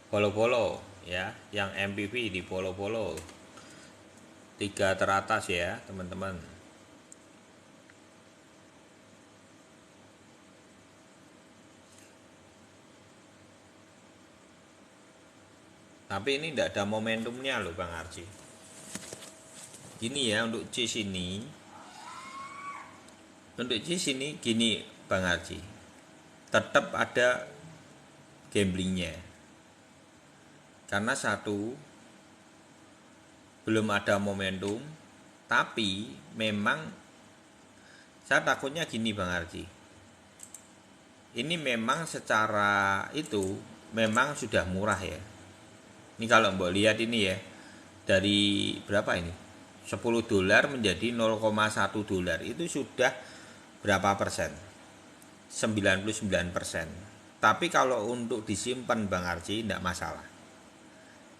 follow-follow ya. Yang MPV di follow-follow. 3 teratas ya, teman-teman. Tapi ini tidak ada momentumnya loh Bang Arci. Gini ya untuk C sini. Untuk C sini gini Bang Arci. Tetap ada gamblingnya. Karena satu belum ada momentum, tapi memang saya takutnya gini Bang Arci. Ini memang secara itu memang sudah murah ya. Ini kalau mbak lihat ini ya, dari berapa ini? 10 dolar menjadi 0,1 dolar itu sudah berapa persen? 99%. Tapi kalau untuk disimpan Bang Arci tidak masalah.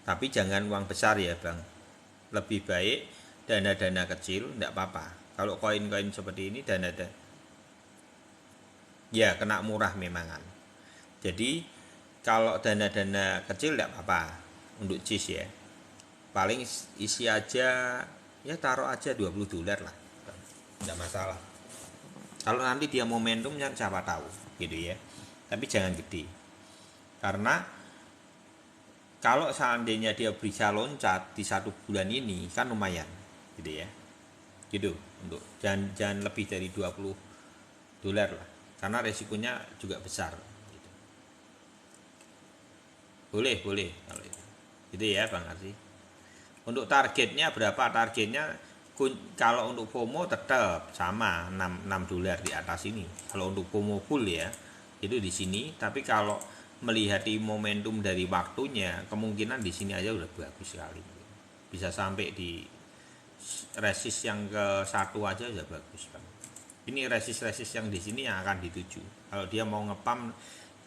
Tapi jangan uang besar ya Bang. Lebih baik dana-dana kecil tidak apa-apa. Kalau koin-koin seperti ini dana-dana ya kena murah memangan. Jadi kalau dana-dana kecil tidak apa-apa untuk cheese ya. Paling isi aja ya taruh aja 20 dolar lah. Tidak masalah. Kalau nanti dia momentumnya siapa tahu gitu ya. Tapi jangan gede. Karena kalau seandainya dia bisa loncat di 1 bulan ini kan lumayan gitu ya. Gitu untuk jangan lebih dari 20 dolar lah. Karena resikonya juga besar gitu. Boleh kalau itu. Gitu ya Bang Arsi. Untuk targetnya berapa? Targetnya kalau untuk FOMO tetap sama 6 dolar di atas ini. Kalau untuk FOMO full ya itu di sini. Tapi kalau melihat di momentum dari waktunya, kemungkinan di sini aja udah bagus sekali. Bisa sampai di resist yang ke 1 aja udah bagus Bang. Ini resist yang di sini yang akan dituju. Kalau dia mau ngepam,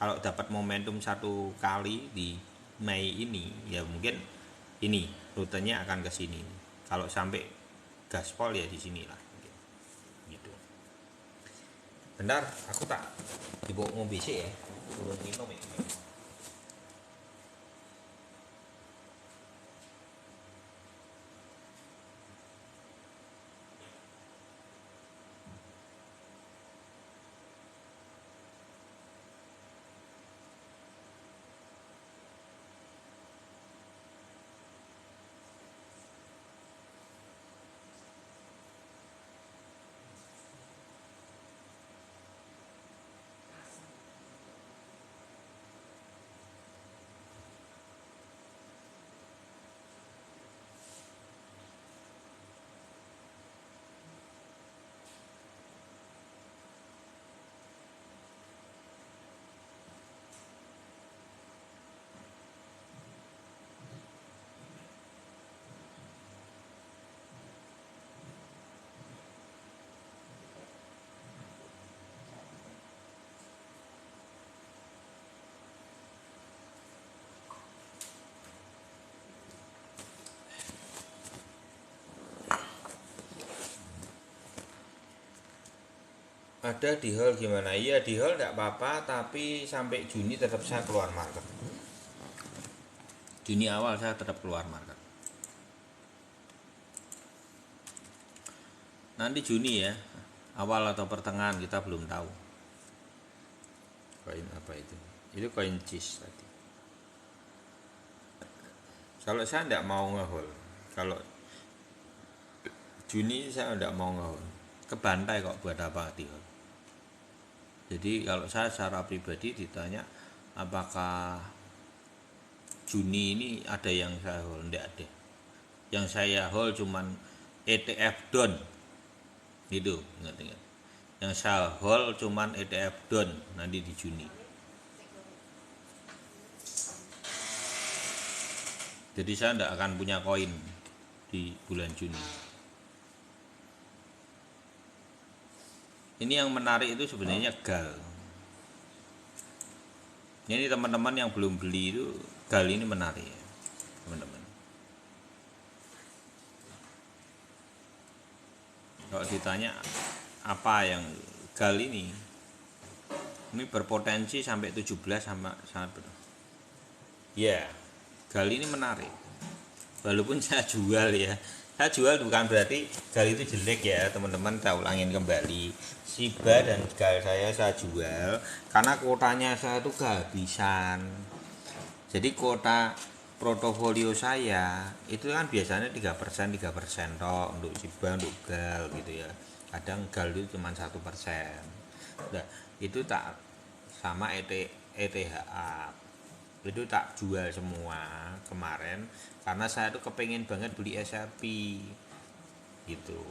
kalau dapat momentum 1 kali di Mei ini, ya mungkin ini rutenya akan ke sini. Kalau sampai gaspol ya di sinilah. Gitu. Bentar, aku tak dibawa ngombe sih ya. Turun minum ya. Ada di hall gimana? Iya di hall tidak apa-apa, tapi sampai Juni tetap saya keluar market. Juni awal saya tetap keluar market. Nanti Juni ya, awal atau pertengahan kita belum tahu. Koin apa itu? Itu koin cheese tadi. Kalau saya tidak mau ngehold. Kalau Juni saya enggak mau nge-hold. Kebantai kok, buat apa di-hold. Jadi kalau saya secara pribadi ditanya apakah Juni ini ada yang saya hold, enggak ada. Yang saya hold cuman ETF down. Gitu, ingat-ingat. Yang saya hold cuman ETF down nanti di Juni. Jadi saya enggak akan punya koin di bulan Juni. Ini yang menarik itu sebenarnya GAL. Ini teman-teman yang belum beli itu GAL ini menarik ya, teman-teman. Kalau ditanya apa yang GAL ini berpotensi sampai 17 sama sangat benar. Ya, GAL ini menarik. Walaupun saya jual ya. Saya jual bukan berarti GAL itu jelek ya, teman-teman. Saya ulangin kembali. Shiba dan GAL saya jual karena kuotanya saya itu kehabisan. Jadi kuota portofolio saya itu kan biasanya 3% toh untuk Shiba, untuk GAL gitu ya. Kadang GAL itu cuma 1%. Nah, itu tak sama ETHA. Itu tak jual semua kemarin karena saya tuh kepengen banget beli SRP gitu.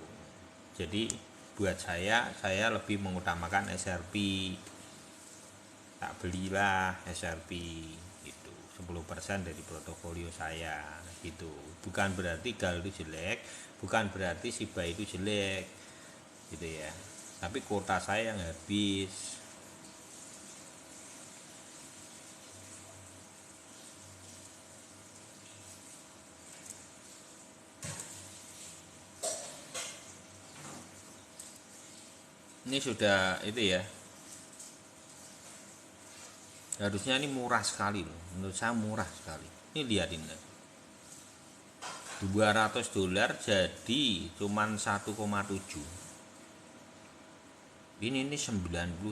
Jadi buat saya lebih mengutamakan SRP. Tak belilah SRP itu 10% dari portofolio saya gitu. Bukan berarti GAL itu jelek, bukan berarti Shiba itu jelek gitu ya. Tapi kuota saya yang habis. Ini sudah itu ya, harusnya ini murah sekali loh, menurut saya murah sekali. Ini lihatin deh, $200 jadi cuman 1,7. Ini 99%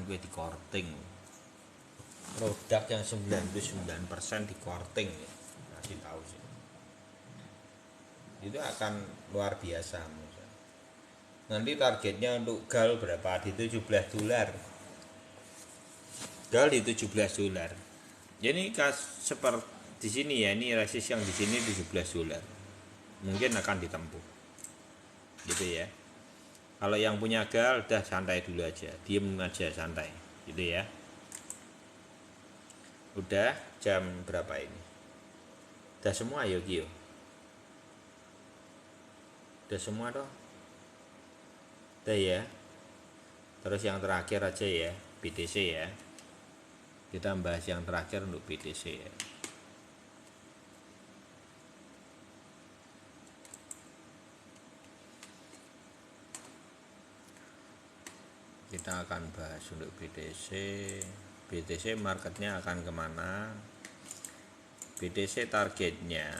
gue di korting. Produk yang 99% di korting ya. Kasih tahu sih. Itu akan luar biasa. Nanti targetnya untuk GAL berapa? Di $17. GAL di $17. Jadi seperti di sini ya, ini resist yang di sini $17. Mungkin akan ditempuh. Gitu ya. Kalau yang punya GAL udah santai dulu aja, diem aja santai. Gitu ya. Udah jam berapa ini? Udah semua ya Gio? Udah semua toh? Udah ya. Terus yang terakhir aja ya, BTC ya. Kita bahas yang terakhir untuk BTC ya. Kita akan bahas untuk BTC. BTC marketnya akan kemana? BTC targetnya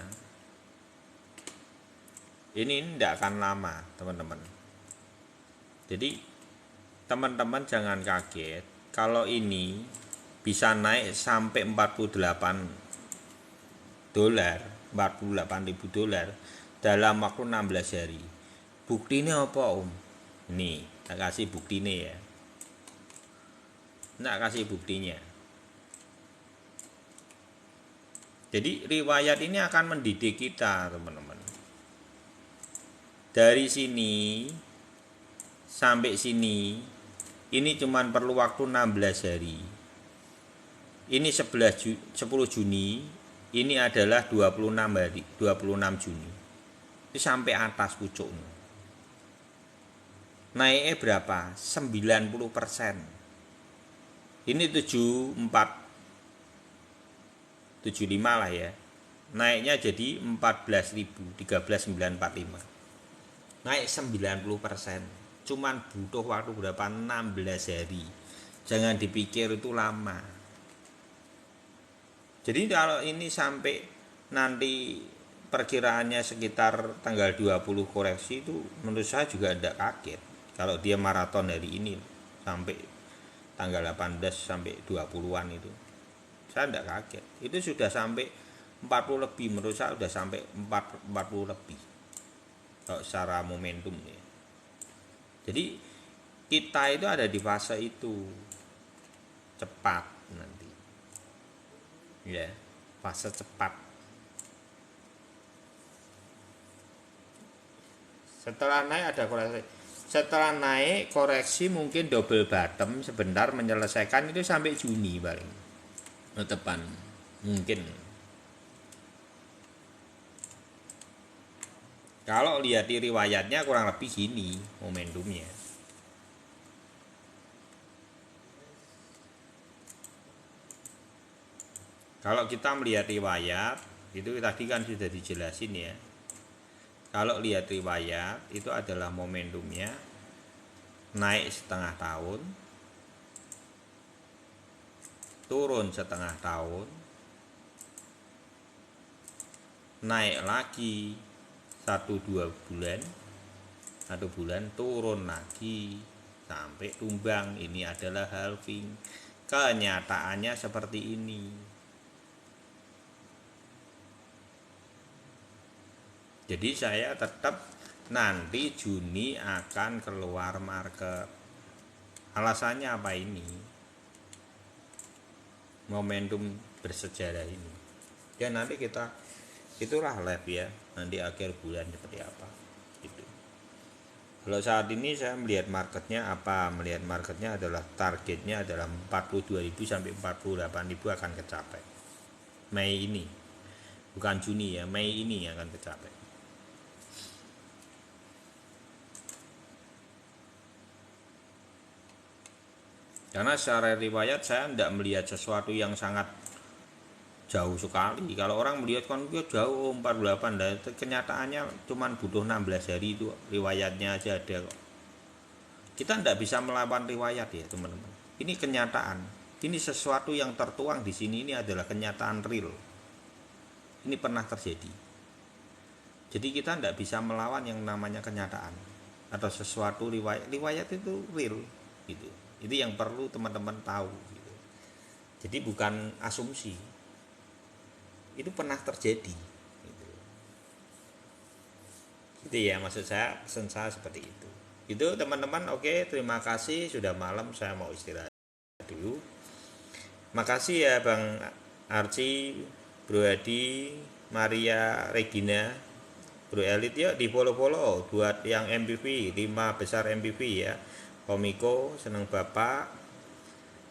ini tidak akan lama teman-teman. Jadi teman-teman jangan kaget kalau ini bisa naik sampai $48 dalam waktu 16 hari. Bukti ini apa Om? Nih, tak kasih bukti nih ya. Tak kasih buktinya. Jadi riwayat ini akan mendidik kita teman-teman. Dari sini sampai sini ini cuma perlu waktu 16 hari. Ini 10 Juni, ini adalah 26 hari, 26 Juni. Itu sampai atas pucuknya. Naiknya berapa? 90%. Ini 75 lah ya. Naiknya jadi 14.000, 13.945. Naik 90%. Cuman butuh waktu berapa? 16 hari. Jangan dipikir itu lama. Jadi kalau ini sampai nanti perkiraannya sekitar tanggal 20 koreksi itu menurut saya juga tidak kaget. Kalau dia maraton hari ini sampai tanggal 18 sampai 20-an itu. Saya tidak kaget. Itu sudah sampai 40 lebih, menurut saya sudah sampai 40 lebih. kalau secara momentum ya. Jadi kita itu ada di fase itu cepat nanti ya, fase cepat. Setelah naik ada koreksi, setelah naik koreksi mungkin double bottom sebentar menyelesaikan itu sampai Juni paling depan mungkin. Kalau lihat di riwayatnya kurang lebih gini momentumnya. Kalau kita melihat riwayat itu tadi kan sudah dijelasin ya. Kalau lihat riwayat itu adalah momentumnya naik setengah tahun, turun setengah tahun, naik lagi 1-2 bulan, 1 bulan turun lagi sampai tumbang. Ini adalah halving. Kenyataannya seperti ini. Jadi saya tetap nanti Juni akan keluar market. Alasannya apa ini? Momentum bersejarah ini. Ya nanti kita itulah live ya. Nanti akhir bulan seperti apa gitu. Kalau saat ini saya melihat marketnya apa? Melihat marketnya adalah targetnya adalah 42.000 sampai 48.000 akan kecapai. Mei ini. Bukan Juni ya, Mei ini akan kecapai. Karena secara riwayat saya tidak melihat sesuatu yang sangat jauh sekali. Kalau orang melihat kan dia jauh 48, dan kenyataannya cuma butuh 16 hari itu riwayatnya aja ada kok. Kita tidak bisa melawan riwayat ya teman-teman. Ini kenyataan. Ini sesuatu yang tertuang di sini, ini adalah kenyataan real. Ini pernah terjadi. Jadi kita tidak bisa melawan yang namanya kenyataan atau sesuatu riwayat. Riwayat itu real gitu. Itu yang perlu teman-teman tahu gitu. Jadi bukan asumsi, itu pernah terjadi gitu. Itu ya maksud saya, pesan saya seperti itu. Itu teman-teman. Oke, terima kasih. Sudah malam, saya mau istirahat dulu. Makasih ya Bang Arci, Bro Hadi, Maria Regina, Bro Elit, ya di follow-follow buat yang MPV 5 besar MPV ya. Komiko, senang bapak,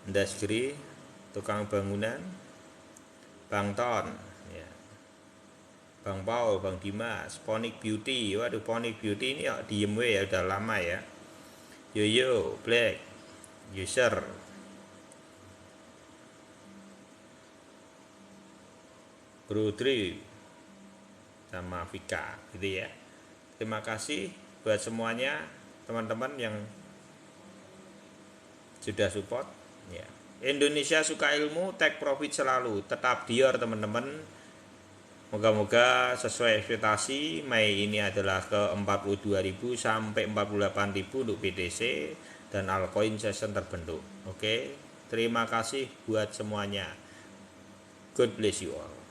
industri, tukang bangunan, Bang Ton, ya. Bang Paul, Bang Dimas, Ponic Beauty. Waduh, Ponic Beauty ini ya diem ya udah lama ya. Yoyo, Black, User, Bro Dri, sama Vika gitu ya. Terima kasih buat semuanya teman-teman yang sudah support ya. Indonesia suka ilmu, take profit selalu, tetap dior teman-teman. Moga-moga sesuai ekspektasi. Mei ini adalah ke 42.000 sampai 48.000 untuk BTC dan altcoin session terbentuk. Oke, terima kasih buat semuanya. God bless you all.